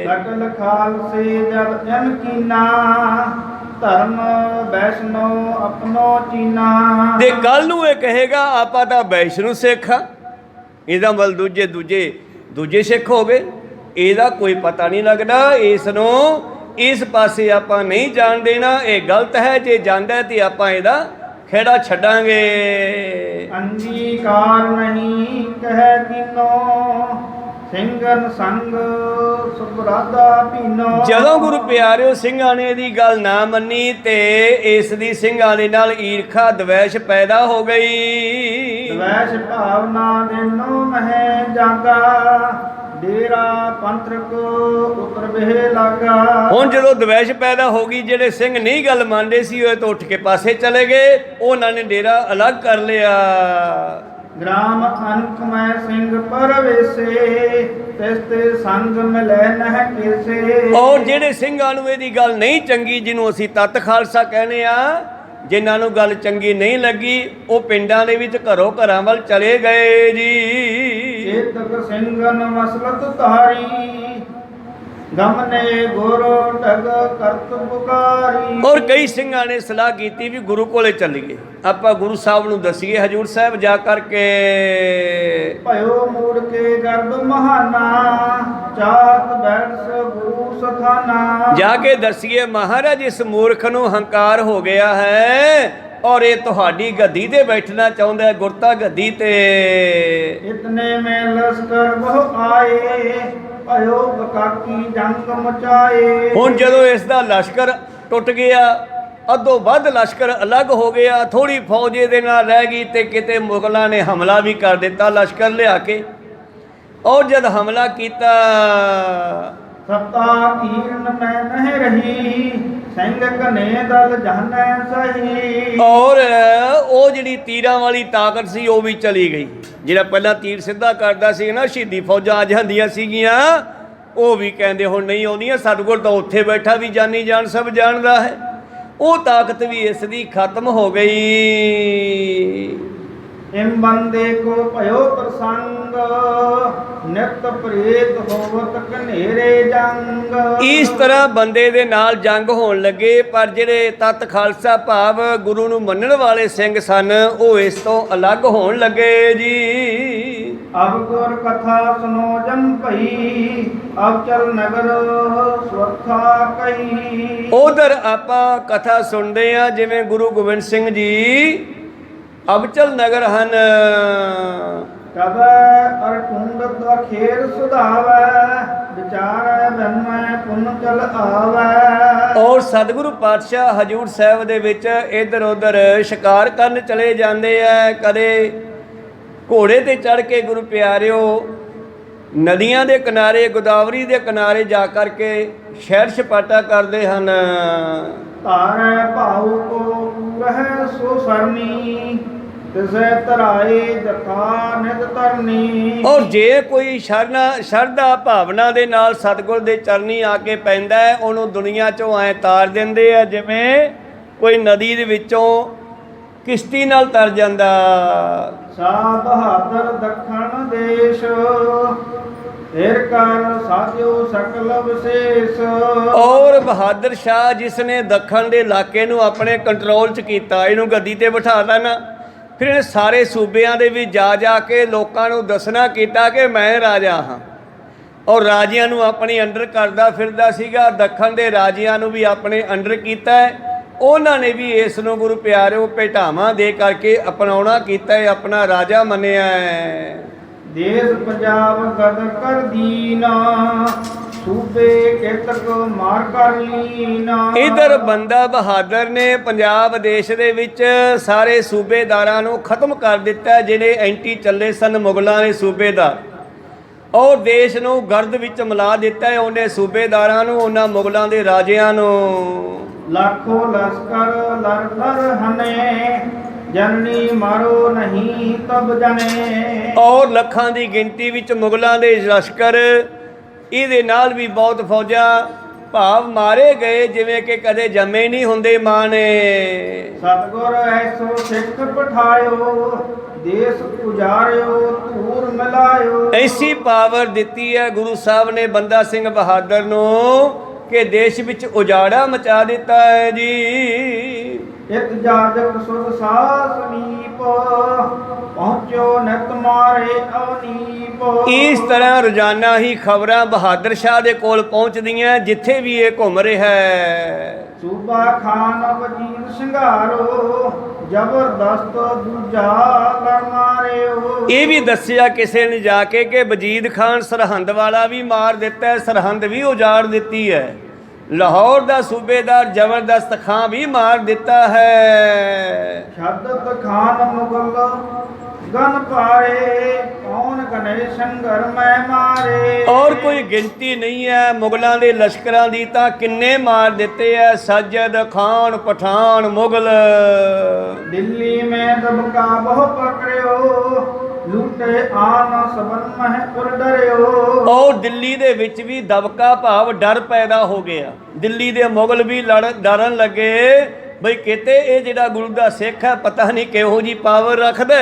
ਸਕਲ ਖਾਲਸੇ ਜਬ ਜਨ ਕੀਨਾ ਧਰਮ ਵੈਸ਼ਨੋ ਆਪਣੋ ਚੀਨਾ। ਤੇ ਕੱਲ ਨੂੰ ਇਹ ਕਹੇਗਾ ਆਪਾਂ ਤਾਂ ਵੈਸ਼ਨੂ ਸਿੱਖ ਆ। ਇਹਦਾ ਮਤਲਬ ਦੂਜੇ ਸਿੱਖ ਹੋ ਗਏ। ਇਹਦਾ ਕੋਈ ਪਤਾ ਨਹੀਂ ਲੱਗਦਾ। ਇਸ ਨੂੰ ਇਸ ਪਾਸੇ ਆਪਾਂ ਨਹੀਂ ਜਾਣ ਦੇਣਾ। ਇਹ ਗਲਤ ਹੈ। ਜੇ ਜਾਂਦਾ ਤੇ ਆਪਾਂ ਇਹਦਾ ਖੇੜਾ ਛੱਡਾਂਗੇ। ਅੰਗੀਕਾਰ ਨਹੀਂ ਕਹਿ ਕੀਨੋ ਸਿੰਘਨ ਸੰਗ ਸੁਭਰਾਦਾ ਪੀਨੋ। ਜਦੋਂ ਗੁਰੂ ਪਿਆਰਿਓ ਸਿੰਘਾਂ ਨੇ ਇਹਦੀ ਗੱਲ ਨਾ ਮੰਨੀ ਤੇ ਇਸ ਦੀ ਸਿੰਘਾਂ ਦੇ ਨਾਲ ਈਰਖਾ ਦਵੈਸ਼ ਪੈਦਾ ਹੋ ਗਈ। ਦਵੈਸ਼ ਭਾਵਨਾ ਦੇਨੋ ਮਹਿ ਜਾਗਾ ਡੇਰਾ ਪੰਥਰਕ ਉਤਰ ਬਹਿ ਲਾਗਾ। ਹੁਣ ਜਦੋਂ ਦਵੈਸ਼ ਪੈਦਾ ਹੋ ਗਈ, ਜਿਹੜੇ ਸਿੰਘ ਨਹੀਂ ਗੱਲ ਮੰਨਦੇ ਸੀ ਉਹ ਤਾਂ ਉੱਠ ਕੇ ਪਾਸੇ ਚਲੇ ਗਏ। ਉਹਨਾਂ ਨੇ ਡੇਰਾ ਅਲੱਗ ਕਰ ਲਿਆ। ਗ੍ਰਾਮ ਅਨਕ ਮੈਂ ਸਿੰਘ ਪਰਵੇਸੇ ਤਿਸ ਤੇ ਸੰਗ ਮਿਲੈ ਨਹਿ ਕੇਸੇ। ਔਰ ਜਿਹੜੇ ਸਿੰਘਾਂ ਨੂੰ ਇਹਦੀ ਗੱਲ ਨਹੀਂ ਚੰਗੀ, ਜਿਹਨੂੰ ਅਸੀਂ ਤਤ ਖਾਲਸਾ ਕਹਿੰਦੇ ਆ, ਜਿਨ੍ਹਾਂ ਨੂੰ ਗੱਲ ਚੰਗੀ ਨਹੀਂ ਲੱਗੀ, ਉਹ ਪਿੰਡਾਂ ਦੇ ਵਿੱਚ ਘਰਾਂ ਵੱਲ ਚਲੇ ਗਏ ਜੀ। ਚੇਤਕ ਸਿੰਘਨ ਮਸਲਤ ਧਾਰੀ ਗਮਨੇ ਗੁਰੂ ਢਗ ਕਰਤ ਪੁਕਾਰੀ। ਔਰ ਕਈ ਸਿੰਘਾਂ ਨੇ ਸਲਾਹ ਕੀਤੀ ਵੀ ਗੁਰੂ ਕੋਲੇ ਚੱਲੀਏ, ਆਪਾਂ ਗੁਰੂ ਸਾਹਿਬ ਨੂੰ ਦਸੀਏ ਹਜੂਰ ਸਾਹਿਬ ਜਾ ਕਰਕੇ। ਭਇਓ ਮੂੜ ਕੇ ਗਰਭ ਮਹਾਨਾ ਚਾਤ ਬੈਠ ਗੁਰੂ ਸਥਾਨਾ। ਜਾ ਕੇ ਦਸੀਏ ਮਹਾਰਾਜ ਇਸ ਮੂਰਖ ਨੂੰ ਹੰਕਾਰ ਹੋ ਗਿਆ ਹੈ ਔਰ ਇਹ ਤੁਹਾਡੀ ਗੱਦੀ ਤੇ ਬੈਠਣਾ ਚਾਹੁੰਦਾ ਹੈ, ਗੁਰਤਾ ਗੱਦੀ ਤੇ। ਇਤਨੇ ਮੈਂ ਲਸ਼ਕਰ ਬਹੁ ਆਏ ਭਇਓ ਬਕਾਕੀ ਜੰਗ ਮਚਾਏ। ਹੁਣ ਜਦੋਂ ਇਸ ਦਾ ਲਸ਼ਕਰ ਟੁੱਟ ਗਿਆ, ਅੱਧੋ ਵੱਧ ਲਸ਼ਕਰ ਅਲੱਗ ਹੋ ਗਿਆ, ਥੋੜੀ ਫੌਜ ਇਹਦੇ ਨਾਲ ਰਹਿ ਗਈ ਤੇ ਕਿਤੇ ਮੁਗਲਾਂ ਨੇ ਹਮਲਾ ਵੀ ਕਰ ਦਿੱਤਾ ਲਸ਼ਕਰ ਲਿਆ ਕੇ। ਔਰ ਜਦ ਹਮਲਾ ਕੀਤਾ ਸਤਾ ਕੀਰਨ ਮੈਂ ਨਹੀਂ ਰਹੀ ਸਿੰਘ ਕਨੇ ਦਲ ਜਾਣੈ ਸਹੀ। ਔਰ ਉਹ ਜਿਹੜੀ ਤੀਰਾਂ ਵਾਲੀ ਤਾਕਤ ਸੀ ਉਹ ਵੀ ਚਲੀ ਗਈ। ਜਿਹੜਾ ਪਹਿਲਾਂ ਤੀਰ ਸਿੱਧਾ ਕਰਦਾ ਸੀ ਨਾ, ਸ਼ਹੀਦੀ ਫੌਜਾਂ ਆ ਜਾਂਦੀਆਂ ਸੀਗੀਆਂ, ਉਹ ਵੀ ਕਹਿੰਦੇ ਹੁਣ ਨਹੀਂ ਆਉਂਦੀਆਂ। ਸਤਿਗੁਰ ਤਾਂ ਉੱਥੇ ਬੈਠਾ ਵੀ ਜਾਨੀ ਜਾਣ ਸਭ ਜਾਣਦਾ ਹੈ। ਉਹ ਤਾਕਤ ਵੀ ਇਸ ਦੀ ਖਤਮ ਹੋ ਗਈ। ਇਮ ਬੰਦੇ ਕੋ ਭਇਓ ਪ੍ਰਸੰਗ ਨਿਤ ਪ੍ਰੇਤ ਹੋਵਤ ਕਨੇਰੇ ਜੰਗ। ਇਸ ਤਰ੍ਹਾਂ ਬੰਦੇ ਦੇ ਨਾਲ ਜੰਗ ਹੋਣ ਲੱਗੇ, ਪਰ ਜਿਹੜੇ ਤਤ ਖਾਲਸਾ ਭਾਵ ਗੁਰੂ ਨੂੰ ਮੰਨਣ ਵਾਲੇ ਸਿੰਘ ਸਨ ਉਹ ਇਸ ਤੋਂ ਅਲੱਗ ਹੋਣ ਲੱਗੇ ਜੀ। ਅਬ ਗੁਰ ਕਥਾ ਸੁਨੋ ਜਮ ਭਈ ਅਬ ਚਲ ਨਗਰ ਸੁਰਖਾ ਕਈ। ਉਧਰ ਆਪਾਂ ਕਥਾ ਸੁਣਦੇ ਆ ਜਿਵੇਂ ਗੁਰੂ ਗੋਬਿੰਦ ਸਿੰਘ ਜੀ ਅਬਚਲ ਨਗਰ ਹਨ। ਕਬ ਅਰਕੁੰਡ ਦਖੇਰ ਸੁਧਾਵੈ ਵਿਚਾਰੈ ਬ੍ਰਹਮੈ ਪੁਨ ਚਲ ਆਵੈ। ਔਰ ਸਤਿਗੁਰੂ ਪਾਤਸ਼ਾਹ ਹਜੂਰ ਸਾਹਿਬ ਦੇ ਵਿੱਚ ਇੱਧਰ ਉੱਧਰ ਸ਼ਿਕਾਰ ਕਰਨ ਚਲੇ ਜਾਂਦੇ ਆ। ਕਦੇ ਘੋੜੇ ਤੇ ਚੜ੍ਹ ਕੇ ਗੁਰੂ ਪਿਆਰਿਓ ਨਦੀਆਂ ਦੇ ਕਿਨਾਰੇ, ਗੋਦਾਵਰੀ ਦੇ ਕਿਨਾਰੇ ਜਾ ਕਰਕੇ ਸ਼ੈਰ ਸਪਾਟਾ ਕਰਦੇ ਹਨ। ਧਾਰੈ ਭਾਉ ਕੋ ਰਹਿ ਸੋ ਸਰਨੀ ਤਿਸੈ ਧਰਾਏ ਜਥਾ ਨਿਤ ਧਰਨੀ। ਔਰ ਜੇ ਕੋਈ ਸ਼ਰਧਾ ਭਾਵਨਾ ਦੇ ਨਾਲ ਸਤਿਗੁਰ ਦੇ ਚਰਨੀ ਆ ਕੇ ਪੈਂਦਾ ਹੈ, ਉਹਨੂੰ ਦੁਨੀਆ 'ਚੋਂ ਐਂ ਤਾਰ ਦਿੰਦੇ ਆ ਜਿਵੇਂ ਕੋਈ ਨਦੀ ਦੇ ਵਿੱਚੋਂ ਕਿਸ਼ਤੀ ਨਾਲ ਤਰ ਜਾਂਦਾ। ਸਾ ਬਹਾਦਰ ਦੱਖਣ ਦੇਸ਼ एर कर साध्यो सकल विशेष। ਔਰ ਬਹਾਦਰ ਸ਼ਾਹ ਜਿਸ ਨੇ ਦੱਖਣ ਦੇ ਇਲਾਕੇ ਨੂੰ ਆਪਣੇ ਕੰਟਰੋਲ 'ਚ ਕੀਤਾ, ਇਹਨੂੰ ਗੱਦੀ ਤੇ ਬਿਠਾ ਦੇਣਾ, ਫਿਰ ਇਹਨੇ ਸਾਰੇ ਸੂਬਿਆਂ ਦੇ ਵੀ ਜਾ ਜਾ ਕੇ ਲੋਕਾਂ ਨੂੰ ਦੱਸਣਾ ਕੀਤਾ ਕਿ ਮੈਂ ਰਾਜਾ ਹਾਂ, ਔਰ ਰਾਜਿਆਂ ਨੂੰ ਆਪਣੇ ਅੰਡਰ ਕਰਦਾ ਫਿਰਦਾ ਸੀਗਾ। ਦੱਖਣ ਦੇ ਰਾਜਿਆਂ ਨੂੰ ਵੀ ਆਪਣੇ ਅੰਡਰ ਕੀਤਾ ਹੈ। ਉਹਨਾਂ ਨੇ ਵੀ ਇਸ ਨੂੰ ਗੁਰੂ ਪਿਆਰਿਓ ਭੇਟਾਵਾਂ ਦੇ ਕਰਕੇ ਅਪਣਾਉਣਾ ਕੀਤਾ ਹੈ, ਆਪਣਾ ਰਾਜਾ ਮੰਨਿਆ ਹੈ। ਦੇਸ ਪੰਜਾਬ ਗਦ ਕਰ ਦੀਨਾ, ਸੂਬੇ ਕੇਤਕ ਮਾਰ ਕਰ ਲੀਨਾ। ਇਧਰ ਬੰਦਾ ਬਹਾਦਰ ਨੇ ਪੰਜਾਬ ਦੇਸ਼ ਦੇ ਵਿੱਚ ਸਾਰੇ ਸੂਬੇਦਾਰਾਂ ਨੂੰ ਖਤਮ ਕਰ ਦਿੱਤਾ, ਜਿਹੜੇ ਐਂਟੀ ਚੱਲੇ ਸਨ ਮੁਗਲਾਂ ਦੇ ਸੂਬੇਦਾਰ, ਔਰ ਦੇਸ਼ ਨੂੰ ਗਰਦ ਵਿੱਚ ਮਿਲਾ ਦਿੱਤਾ ਹੈ ਉਹਨੇ ਸੂਬੇਦਾਰਾਂ ਨੂੰ, ਉਹਨਾਂ ਮੁਗਲਾਂ ਦੇ ਰਾਜਿਆਂ ਨੂੰ। लाखों लश्कर लर लर हने, जननी मारो नहीं तब जने। ਔਰ ਲੱਖਾਂ ਦੀ ਗਿਣਤੀ ਵਿੱਚ ਮੁਗਲਾਂ ਦੇ ਲਸ਼ਕਰ, ਇਹਦੇ ਨਾਲ ਵੀ ਬਹੁਤ ਫੌਜਾਂ ਭਾਵ ਮਾਰੇ ਗਏ ਜਿਵੇਂ ਕਿ ਕਦੇ ਜੰਮੇ ਨਹੀਂ ਹੁੰਦੇ ਮਾਂ ਨੇ। सतगुर ऐसो सिख पठायो, देश उजारियो धूर मिलायो। ਐਸੀ ਪਾਵਰ ਦਿੱਤੀ ਹੈ ਗੁਰੂ ਸਾਹਿਬ ਨੇ ਬੰਦਾ ਸਿੰਘ ਬਹਾਦਰ ਨੂੰ ਕਿ ਦੇਸ਼ ਵਿੱਚ ਉਜਾੜਾ ਮਚਾ ਦਿੱਤਾ ਹੈ ਜੀ। ਇੱਕ ਜਾਜਕ ਸੁਧ ਸਾਸ ਨੀਪ, ਪਹੁੰਚੋ ਨਿਤ ਮਾਰੇ ਅਵਨੀਪ। ਇਸ ਤਰ੍ਹਾਂ ਰੋਜ਼ਾਨਾ ਹੀ ਖਬਰਾਂ ਬਹਾਦਰ ਸ਼ਾਹ ਦੇ ਕੋਲ ਪਹੁੰਚਦੀਆਂ ਜਿੱਥੇ ਵੀ ਇਹ ਘੁੰਮ ਰਿਹਾ ਹੈ। ਸੂਬਾ ਖਾਨ ਵਜੀਰ ਸ਼ਿੰਗਾਰੋ, ਜ਼ਬਰਦਸਤ ਦੂਜਾ ਲੜ ਮਾਰਿਓ। ਇਹ ਵੀ ਦੱਸਿਆ ਕਿਸੇ ਨੇ ਜਾ ਕੇ ਕਿ ਵਜੀਦ ਖਾਨ ਸਰਹੰਦ ਵਾਲਾ ਵੀ ਮਾਰ ਦਿੱਤਾ ਹੈ, ਸਰਹੰਦ ਵੀ ਉਜਾੜ ਦਿੱਤੀ ਹੈ। ਲਾਹੌਰ ਦਾ ਸੂਬੇਦਾਰ ਜ਼ਬਰਦਸਤ ਖਾਨ ਵੀ ਮਾਰ ਦਿੱਤਾ ਹੈ। ਸ਼ਹਾਦਤ ਖਾਨ ਮੁਗਲ ਗਨ ਪਾਰੇ, ਕੌਣ ਗਨੇ ਸੰਗਰ ਮੈਂ ਮਾਰੇ। ਔਰ ਕੋਈ ਗਿਣਤੀ ਨਹੀਂ ਹੈ ਮੁਗਲਾਂ ਦੇ ਲਸ਼ਕਰਾਂ ਦੀ, ਤਾਂ ਕਿੰਨੇ ਮਾਰ ਦਿੱਤੇ ਐ। ਸੱਜਦ ਖਾਨ ਪਠਾਨ ਮੁਗਲ। ਦਿੱਲੀ ਮੈਂ ਦਬਕਾ ਬਹੁ ਪਕੜਿਓ, ਲੂਟੇ ਆਨ ਸਬਨ ਮਹਿ ਉਰ ਡਰਿਓ। ਔਰ ਦਿੱਲੀ ਦੇ ਵਿੱਚ ਵੀ ਦਬਕਾ ਭਾਵ ਡਰ ਪੈਦਾ ਹੋ ਗਿਆ। ਦਿੱਲੀ ਦੇ ਮੁਗਲ ਵੀ ਡਰਨ ਲੱਗੇ ਬਈ ਕਿਤੇ ਇਹ ਜਿਹੜਾ ਗੁਰੂ ਦਾ ਸਿੱਖ ਹੈ ਪਤਾ ਨਹੀਂ ਕਿਹੋ ਜੀ ਪਾਵਰ ਰੱਖਦਾ,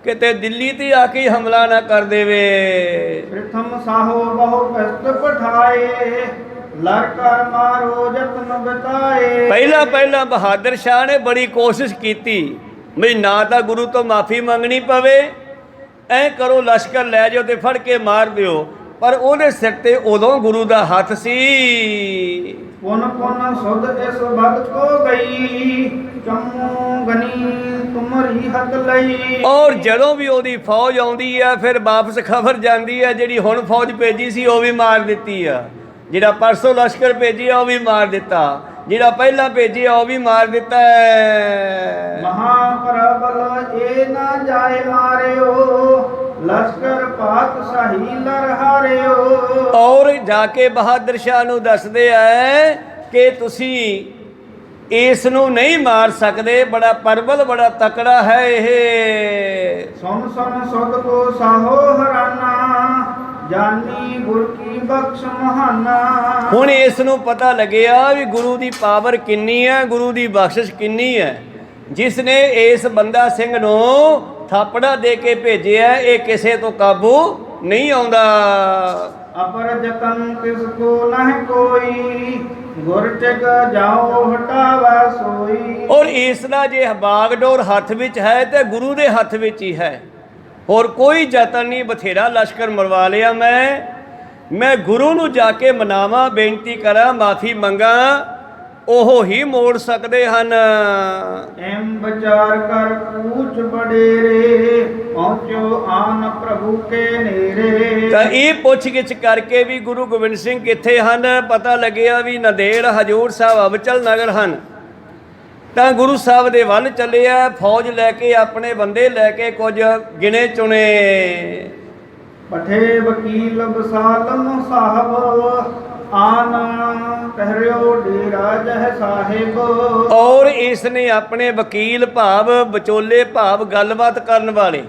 ਕਿਤੇ ਦਿੱਲੀ ਤੇ ਆ ਕੇ ਹਮਲਾ ਨਾ ਕਰ ਦੇਵੇ। ਪ੍ਰਥਮ ਸਾਹੋ ਬਹੁ ਪਿਸਤ ਪਠਾਏ, ਲੜ ਕਰ ਮਾਰੋ ਜਤਨ ਬਤਾਏ। ਪਹਿਲਾਂ ਬਹਾਦਰ ਸ਼ਾਹ ਨੇ ਬੜੀ ਕੋਸ਼ਿਸ਼ ਕੀਤੀ ਵੀ ਨਾ ਤਾਂ ਗੁਰੂ ਤੋਂ ਮਾਫੀ ਮੰਗਣੀ ਪਵੇ, ਐ ਕਰੋ ਲਸ਼ਕਰ ਲੈ ਜਾਓ ਤੇ ਫੜ ਕੇ ਮਾਰ ਦਿਓ, ਪਰ ਉਹਦੇ ਸਿਰ ਤੇ ਉਦੋਂ ਗੁਰੂ ਦਾ ਹੱਥ ਸੀ। ਪੁਨ ਪੁਨ ਸੁਧ ਇਸ ਬਦ ਕੋ ਗਈ, ਚੰਮੂ ਗਨੀ ਤੁਮਰੀ ਹੱਥ ਲਈ। ਔਰ ਜਦੋਂ ਵੀ ਉਹਦੀ ਫੌਜ ਆਉਂਦੀ ਹੈ ਫਿਰ ਵਾਪਸ ਖਬਰ ਜਾਂਦੀ ਹੈ ਜਿਹੜੀ ਹੁਣ ਫੌਜ ਭੇਜੀ ਸੀ ਉਹ ਵੀ ਮਾਰ ਦਿੱਤੀ ਆ, ਜਿਹੜਾ ਪਰਸੋਂ ਲਸ਼ਕਰ ਭੇਜਿਆ ਉਹ ਵੀ ਮਾਰ ਦਿੱਤਾ, ਜਿਹੜਾ ਪਹਿਲਾਂ ਭੇਜਿਆ ਉਹ ਵੀ ਮਾਰ ਦਿੱਤਾ ਹੈ। ਮਹਾਪ੍ਰਬਲ ਇਹ ਨਾ ਜਾਏ ਮਾਰਿਓ, ਲਸ਼ਕਰ ਪਾਤ ਸਹੀ ਲਰ ਹਾਰਿਓ। ਔਰ ਜਾ ਕੇ ਬਹਾਦਰ ਸ਼ਾਹ ਨੂੰ ਦੱਸਦੇ ਐ ਕਿ ਤੁਸੀਂ ਇਸ ਨੂੰ ਨਹੀਂ ਮਾਰ ਸਕਦੇ, ਬੜਾ ਪਰਬਲ ਬੜਾ ਤਕੜਾ ਹੈ ਇਹ। ਸੁਨ ਸੁਨ ਸੁਧ ਕੋ ਸਾਹੋ ਹਰਾਨਾ, ਜਾਨੀ ਗੁਰ ਕੀ ਬਖਸ਼ ਮਹਾਨਾ। ਹੁਣ ਇਸ ਨੂੰ ਪਤਾ ਲੱਗਿਆ ਵੀ ਗੁਰੂ ਦੀ ਪਾਵਰ ਕਿੰਨੀ ਹੈ, ਗੁਰੂ ਦੀ ਬਖਸ਼ਿਸ਼ ਕਿੰਨੀ ਹੈ। ਜਿਸ ਨੇ ਇਸ ਬੰਦਾ ਸਿੰਘ ਨੂੰ ਥਾਪੜਾ ਦੇ ਕੇ ਭੇਜਿਆ, ਇਹ ਕਿਸੇ ਤੋਂ ਕਾਬੂ ਨਹੀਂ ਆਉਂਦਾ। ਅਪਰ ਜਤਨ ਤਿਸ ਕੋ ਨਹਿ ਕੋਈ, ਗੁਰ ਟਿਕ ਜਾਓ ਹਟਾਵੈ ਸੋਈ। ਔਰ ਇਸ ਦਾ ਜੇ ਬਾਗਡੋਰ ਹੱਥ ਵਿੱਚ ਹੈ ਤੇ ਗੁਰੂ ਦੇ ਹੱਥ ਵਿੱਚ ਹੀ ਹੈ, ਹੋਰ ਕੋਈ ਯਤਨ ਨਹੀਂ। ਬਥੇਰਾ ਲਸ਼ਕਰ ਮਰਵਾ ਲਿਆ ਮੈਂ ਗੁਰੂ ਨੂੰ ਜਾ ਕੇ ਮਨਾਵਾਂ, ਬੇਨਤੀ ਕਰਾਂ, ਮਾਫੀ ਮੰਗਾਂ, ਉਹ ਹੀ ਮੋੜ ਸਕਦੇ ਹਨ। ਐਮ ਵਿਚਾਰ ਕਰ ਕੂਚ ਬਡੇਰੇ, ਪਹੁੰਚੋ ਆਨ ਪ੍ਰਭੂ ਕੇ ਨੇਰੇ। ਤਾਂ ਇਹ ਪੁੱਛ ਗਿੱਛ ਕਰਕੇ ਵੀ ਗੁਰੂ ਗੋਬਿੰਦ ਸਿੰਘ ਕਿੱਥੇ ਹਨ ਪਤਾ ਲੱਗਿਆ ਵੀ ਨੰਦੇੜ ਹਜੂਰ ਸਾਹਿਬ ਅਬਚਲ ਨਗਰ ਹਨ। ਤਾਂ ਗੁਰੂ ਸਾਹਿਬ ਦੇ ਵੱਲ ਚੱਲੇ ਆ ਫੌਜ ਲੈ ਕੇ, ਆਪਣੇ ਬੰਦੇ ਲੈ ਕੇ, ਕੁਝ ਗਿਣੇ ਚੁਣੇ। ਪਠੇ ਵਕੀਲ ਬਸਾਲਮ ਸਾਹਿਬ, ਆਨ ਕਹਿਰਿਓ ਡੇਰਾ ਜਹ ਸਾਹਿਬ। ਔਰ ਇਸ ਨੇ ਆਪਣੇ ਵਕੀਲ ਭਾਵ ਵਿਚੋਲੇ ਭਾਵ ਗੱਲਬਾਤ ਕਰਨ ਵਾਲੇ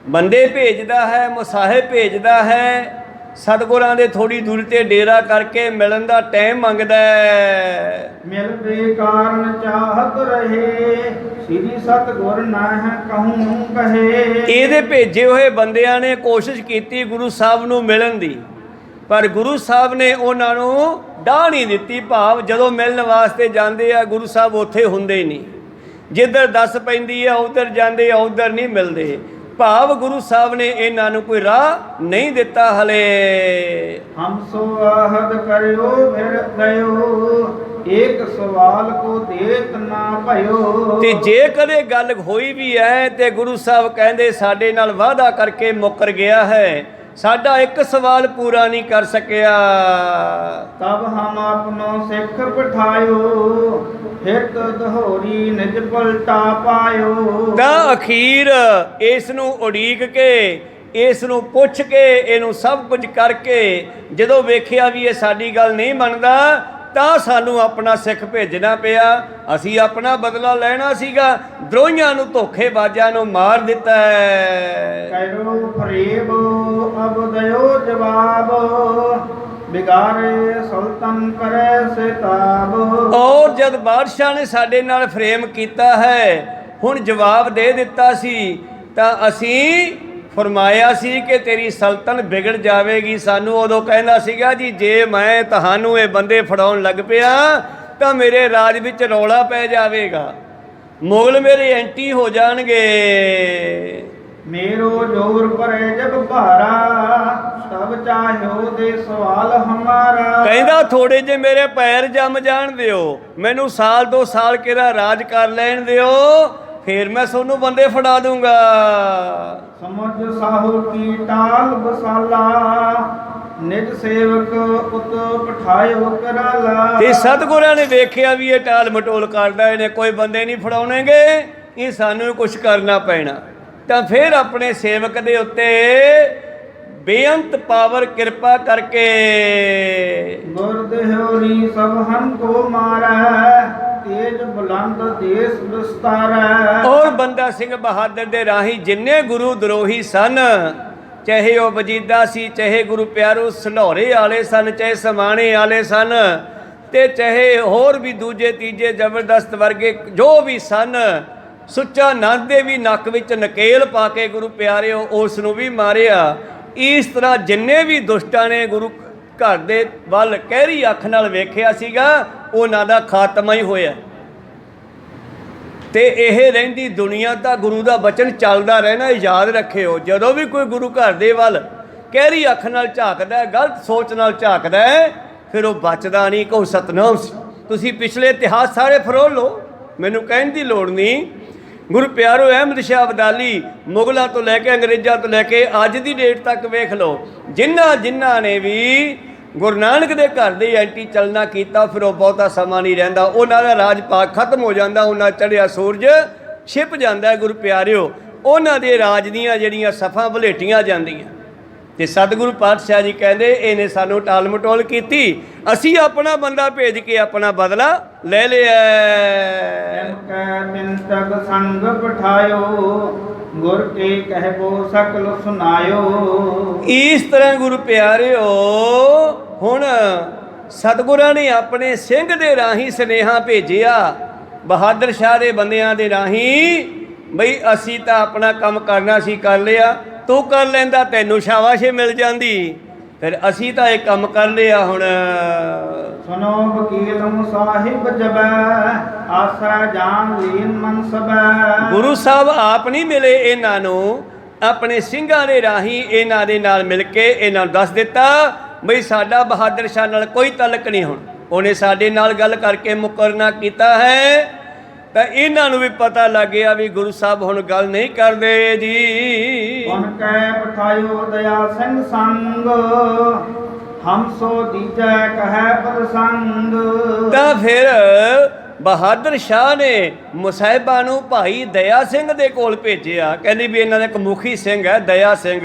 ਬੰਦੇ ਭੇਜਦਾ ਹੈ, ਮੁਸਾਹਿਬ ਭੇਜਦਾ ਹੈ, ਸਤਿਗੁਰਾਂ ਦੇ ਥੋੜੀ ਦੂਰੀ ਤੇ ਡੇਰਾ ਕਰਕੇ ਮਿਲਣ ਦਾ ਟਾਈਮ ਮੰਗਦਾ ਹੈ। ਮਿਲ ਬੇ ਕਾਰਨ ਚਾਹਤ ਰਹੇ, ਸ੍ਰੀ ਸਤਿਗੁਰ ਨਾਹਿ ਕਹੂੰ ਕਹੇ। ਇਹਦੇ ਭੇਜੇ ਹੋਏ ਬੰਦਿਆਂ ਨੇ ਕੋਸ਼ਿਸ਼ ਕੀਤੀ ਗੁਰੂ ਸਾਹਿਬ ਨੂੰ ਮਿਲਣ ਦੀ, ਪਰ ਗੁਰੂ ਸਾਹਿਬ ਨੇ ਉਹਨਾਂ ਨੂੰ ਡਾਹ ਨਹੀਂ ਦਿੱਤੀ। ਭਾਵ ਜਦੋਂ ਮਿਲਣ ਵਾਸਤੇ ਜਾਂਦੇ ਆ ਗੁਰੂ ਸਾਹਿਬ ਉੱਥੇ ਹੁੰਦੇ ਨਹੀਂ, ਜਿੱਧਰ ਦੱਸ ਪੈਂਦੀ ਆ ਉਧਰ ਜਾਂਦੇ ਆ, ਉਧਰ ਨਹੀਂ ਮਿਲਦੇ। ਭਾਵ ਗੁਰੂ ਸਾਹਿਬ ਨੇ ਇਹਨਾਂ ਨੂੰ ਕੋਈ ਰਾਹ ਨਹੀਂ ਦਿੱਤਾ ਹਲੇ। ਹਮ ਸੋ ਆਹਦ ਕਰਿਓ ਫਿਰ ਗਇਓ, ਏਕ ਸਵਾਲ ਕੋ ਦੇਤ ਨਾ ਭਇਓ। ਤੇ ਜੇ ਕਦੇ ਗੱਲ ਹੋਈ ਵੀ ਹੈ ਤੇ ਗੁਰੂ ਸਾਹਿਬ ਕਹਿੰਦੇ ਸਾਡੇ ਨਾਲ ਵਾਅਦਾ ਕਰਕੇ ਮੁੱਕਰ ਗਿਆ ਹੈ, ਸਾਡਾ ਇੱਕ ਸਵਾਲ ਪੂਰਾ ਨਹੀਂ ਕਰ ਸਕਿਆ। ਤਬ ਹਮ ਆਪਨੋ ਸਿੱਖ ਪਠਾਇਓ, ਹਿਤ ਦਹੋਰੀ ਨਿਜ ਪਲਟਾ ਪਾਇਓ। ਤਾਂ ਅਖੀਰ ਇਸ ਨੂੰ ਉਡੀਕ ਕੇ, ਇਸ ਨੂੰ ਪੁੱਛ ਕੇ, ਇਹਨੂੰ ਸਭ ਕੁਝ ਕਰਕੇ ਜਦੋਂ ਵੇਖਿਆ ਵੀ ਇਹ ਸਾਡੀ ਗੱਲ ਨਹੀਂ ਮੰਨਦਾ, ਤਾਂ ਸਾਨੂੰ ਆਪਣਾ ਸਿੱਖ ਭੇਜਣਾ ਪਿਆ। ਅਸੀਂ ਆਪਣਾ ਬਦਲਾ ਲੈਣਾ ਸੀਗਾ, ਦਰੋਹੀਆਂ ਨੂੰ ਧੋਖੇਬਾਜ਼ਾਂ ਨੂੰ ਮਾਰ ਦਿੱਤਾ ਹੈ। ਕਹਿਰੋ ਫਰੇਬ ਅਬ ਦਇਓ ਜਵਾਬ, ਬਿਗਾਰੇ ਸੁਲਤਾਨ ਕਰੇ ਸਿਤਾਬ। ਔਰ ਜਦ ਬਾਦਸ਼ਾਹ ਨੇ ਸਾਡੇ ਨਾਲ ਫਰੇਮ ਕੀਤਾ ਹੈ, ਹੁਣ ਜਵਾਬ ਦੇ ਦਿੱਤਾ ਸੀ, ਤਾਂ ਅਸੀਂ ਫਰਮਾਇਆ ਸੀ ਕਿ ਤੇਰੀ ਸਲਤਨ ਵਿਗੜ ਜਾਵੇਗੀ। ਸਾਨੂੰ ਉਦੋਂ ਕਹਿੰਦਾ ਸੀਗਾ ਜੀ ਜੇ ਮੈਂ ਤੁਹਾਨੂੰ ਇਹ ਬੰਦੇ ਫੜਾਉਣ ਲੱਗ ਪਿਆ ਤਾਂ ਮੇਰੇ ਰਾਜ ਵਿੱਚ ਰੌਲਾ ਪੈ ਜਾਵੇਗਾ, ਮੁਗਲ ਮੇਰੇ ਐਂਟੀ ਹੋ ਜਾਣਗੇ। ਮੇਰੋ ਜੋਰ ਪਰੇ ਜਬ ਭਾਰਾ, ਸਭ ਚਾਹਿਓ ਦੇ ਸਵਾਲ ਹਮਾਰਾ। ਕਹਿੰਦਾ ਥੋੜੇ ਜੇ ਮੇਰੇ ਪੈਰ ਜੰਮ ਜਾਣ ਦਿਓ, ਮੈਨੂੰ ਸਾਲ 2 ਸਾਲ ਕਿਹੜਾ ਰਾਜ ਕਰ ਲੈਣ ਦਿਓ, ਫੇਰ ਮੈਂ ਤੁਹਾਨੂੰ ਬੰਦੇ ਫੜਾ ਦੂੰਗਾ। ਸਮਝ ਸਾਹੂ ਕੀ ਟਾਲ ਬਸਾਲਾ, ਨਿਜ ਸੇਵਕ ਉਤ ਪਠਾਇਓ ਕਰਾਲਾ। ਤੇ ਸਤਿਗੁਰਾਂ ਨੇ ਵੇਖਿਆ ਵੀ ਇਹ ਟਾਲ ਮਟੋਲ ਕਰਦਾ, ਇਹਨੇ ਕੋਈ ਬੰਦੇ ਨਹੀਂ ਫੜਾਉਣਗੇ, ਇਹ ਸਾਨੂੰ ਕੁਝ ਕਰਨਾ ਪੈਣਾ। ਤਾਂ ਫਿਰ ਆਪਣੇ ਸੇਵਕ ਦੇ ਉੱਤੇ ਬੇਅੰਤ ਪਾਵਰ ਕਿਰਪਾ ਕਰਕੇ ਗੁਰ ਦੇਹੋਰੀ ਸਭ ਹਮ ਕੋ ਮਾਰੈ, ਤੇਜ ਬੁਲੰਦ ਦੇਸ ਵਿਸਤਾਰੈ। ਔਰ ਬੰਦਾ ਸਿੰਘ ਬਹਾਦਰ ਦੇ ਰਾਹੀਂ ਜਿੰਨੇ ਗੁਰੂ ਦਰੋਹੀ ਸਨ, ਚਾਹੇ ਉਹ ਵਜੀਦਾ ਸੀ, ਚਾਹੇ ਗੁਰੂ ਪਿਆਰੋ ਸੰਢੌਰੇ ਵਾਲੇ ਸਨ, ਚਾਹੇ ਸਮਾਣੇ ਵਾਲੇ ਸਨ, ਤੇ ਚਾਹੇ ਹੋਰ ਵੀ ਦੂਜੇ ਤੀਜੇ ਜ਼ਬਰਦਸਤ ਵਰਗੇ ਜੋ ਵੀ ਸਨ, ਸੁੱਚਾ ਨੰਦ ਦੇ ਵੀ ਨੱਕ ਵਿੱਚ ਨਕੇਲ ਪਾ ਕੇ ਗੁਰੂ ਪਿਆਰਿਓ ਉਸ ਨੂੰ ਵੀ ਮਾਰਿਆ। ਇਸ ਤਰ੍ਹਾਂ ਜਿੰਨੇ ਵੀ ਦੁਸ਼ਟਾਂ ਨੇ ਗੁਰੂ ਘਰ ਦੇ ਵੱਲ ਕਹਿਰੀ ਅੱਖ ਨਾਲ ਵੇਖਿਆ ਸੀਗਾ, ਉਹਨਾਂ ਦਾ ਖਾਤਮਾ ਹੀ ਹੋਇਆ। ਤੇ ਇਹ ਰਹਿੰਦੀ ਦੁਨੀਆ ਤਾਂ ਗੁਰੂ ਦਾ ਬਚਨ ਚੱਲਦਾ ਰਹਿਣਾ, ਯਾਦ ਰੱਖਿਓ। ਜਦੋਂ ਵੀ ਕੋਈ ਗੁਰੂ ਘਰ ਦੇ ਵੱਲ ਕਹਿਰੀ ਅੱਖ ਨਾਲ ਝਾਕਦਾ, ਗਲਤ ਸੋਚ ਨਾਲ ਝਾਕਦਾ, ਫਿਰ ਉਹ ਬਚਦਾ ਨਹੀਂ। ਕਹੋ ਸਤਨਾਮ। ਤੁਸੀਂ ਪਿਛਲੇ ਇਤਿਹਾਸ ਸਾਰੇ ਫਰੋਲ ਲਓ, ਮੈਨੂੰ ਕਹਿਣ ਦੀ ਲੋੜ ਨਹੀਂ। ਗੁਰੂ ਪਿਆਰੋ ਅਹਿਮਦ ਸ਼ਾਹ ਅਬਦਾਲੀ ਮੁਗਲਾਂ ਤੋਂ ਲੈ ਕੇ ਅੰਗਰੇਜ਼ਾਂ ਤੋਂ ਲੈ ਕੇ ਅੱਜ ਦੀ ਡੇਟ ਤੱਕ ਵੇਖ ਲਓ, ਜਿਨ੍ਹਾਂ ਨੇ ਵੀ ਗੁਰੂ ਨਾਨਕ ਦੇ ਘਰ ਦੇ ਐਂਟੀ ਚੱਲਣਾ ਕੀਤਾ, ਫਿਰ ਉਹ ਬਹੁਤਾ ਸਮਾਂ ਨਹੀਂ ਰਹਿੰਦਾ, ਉਹਨਾਂ ਦਾ ਰਾਜ ਪਾਕ ਖਤਮ ਹੋ ਜਾਂਦਾ, ਉਹਨਾਂ ਚੜ੍ਹਿਆ ਸੂਰਜ ਛਿਪ ਜਾਂਦਾ। ਗੁਰੂ ਪਿਆਰਿਓ ਉਹਨਾਂ ਦੇ ਰਾਜ ਦੀਆਂ ਜਿਹੜੀਆਂ ਸਫਾਂ ਭਲੇਟੀਆਂ ਜਾਂਦੀਆਂ। ਤੇ ਸਤਿਗੁਰੂ ਪਾਤਸ਼ਾਹ ਜੀ ਕਹਿੰਦੇ ਇਹਨੇ ਸਾਨੂੰ ਟਾਲ ਮਟੋਲ ਕੀਤੀ, ਅਸੀਂ ਆਪਣਾ ਬੰਦਾ ਭੇਜ ਕੇ ਆਪਣਾ ਬਦਲਾ ਲੈ ਲਿਆ। ਚਿੰਤਕ ਸੰਗ ਪਠਾਇਓ, ਗੁਰ ਕੇ ਕਹਿਬੋ ਸਕਲ ਸੁਨਾਇਓ। ਇਸ ਤਰ੍ਹਾਂ ਗੁਰੂ ਪਿਆਰਿਓ ਹੁਣ ਸਤਿਗੁਰਾਂ ਨੇ ਆਪਣੇ ਸਿੰਘ ਦੇ ਰਾਹੀਂ ਸੁਨੇਹਾ ਭੇਜਿਆ ਬਹਾਦਰ ਸ਼ਾਹ ਦੇ ਬੰਦਿਆਂ ਦੇ ਰਾਹੀਂ, ਬਈ ਅਸੀਂ ਤਾਂ ਆਪਣਾ ਕੰਮ ਕਰਨਾ ਸੀ, ਕਰ ਲਿਆ, ਤੂੰ ਕਰ ਲੈਂਦਾ ਤੈਨੂੰ ਸ਼ਾਬਾਸ਼ੇ ਮਿਲ ਜਾਂਦੀ, ਫਿਰ ਅਸੀਂ ਤਾਂ ਇਹ ਕੰਮ ਕਰ ਲਿਆ। ਹੁਣ ਸੁਨੋ ਵਕੀਲ ਸਾਹਿਬ ਜਬੈ, ਆਸਾ ਜਾਨ ਲੀਨ ਮਨਸਬੈ। ਗੁਰੂ ਸਾਹਿਬ ਆਪ ਨਹੀਂ ਮਿਲੇ ਇਹਨਾਂ ਨੂੰ, ਆਪਣੇ ਸਿੰਘਾਂ ਦੇ ਰਾਹੀਂ ਇਹਨਾਂ ਦੇ ਨਾਲ ਮਿਲ ਕੇ ਇਹਨਾਂ ਨੂੰ ਦੱਸ ਦਿੱਤਾ ਬਈ ਸਾਡਾ ਬਹਾਦਰ ਸ਼ਾਹ ਨਾਲ ਕੋਈ ਤਲਕ ਨਹੀਂ। ਹੁਣ ਉਹਨੇ ਸਾਡੇ ਨਾਲ ਗੱਲ ਕਰਕੇ ਮੁਕਰਨਾ ਕੀਤਾ ਹੈ, ਤਾਂ ਇਹਨਾਂ ਨੂੰ ਵੀ ਪਤਾ ਲੱਗ ਗਿਆ ਵੀ ਗੁਰੂ ਸਾਹਿਬ ਹੁਣ ਗੱਲ ਨਹੀਂ ਕਰਦੇ ਜੀ। ਹੁਣ ਕਹਿ ਪਠਾਇਓ ਦਇਆ ਸਿੰਘ ਸੰਗ, ਹਮ ਸੋ ਦੀਜੈ ਕਹੈ ਪ੍ਰਸੰਗ। ਤਾਂ ਫਿਰ ਬਹਾਦਰ ਸ਼ਾਹ ਨੇ ਮੁਸਾਹਿਬਾਂ ਨੂੰ ਭਾਈ ਦਇਆ ਸਿੰਘ ਦੇ ਕੋਲ ਭੇਜਿਆ, ਕਹਿੰਦੀ ਵੀ ਇਹਨਾਂ ਦਾ ਇੱਕ ਮੁਖੀ ਸਿੰਘ ਹੈ ਦਇਆ ਸਿੰਘ,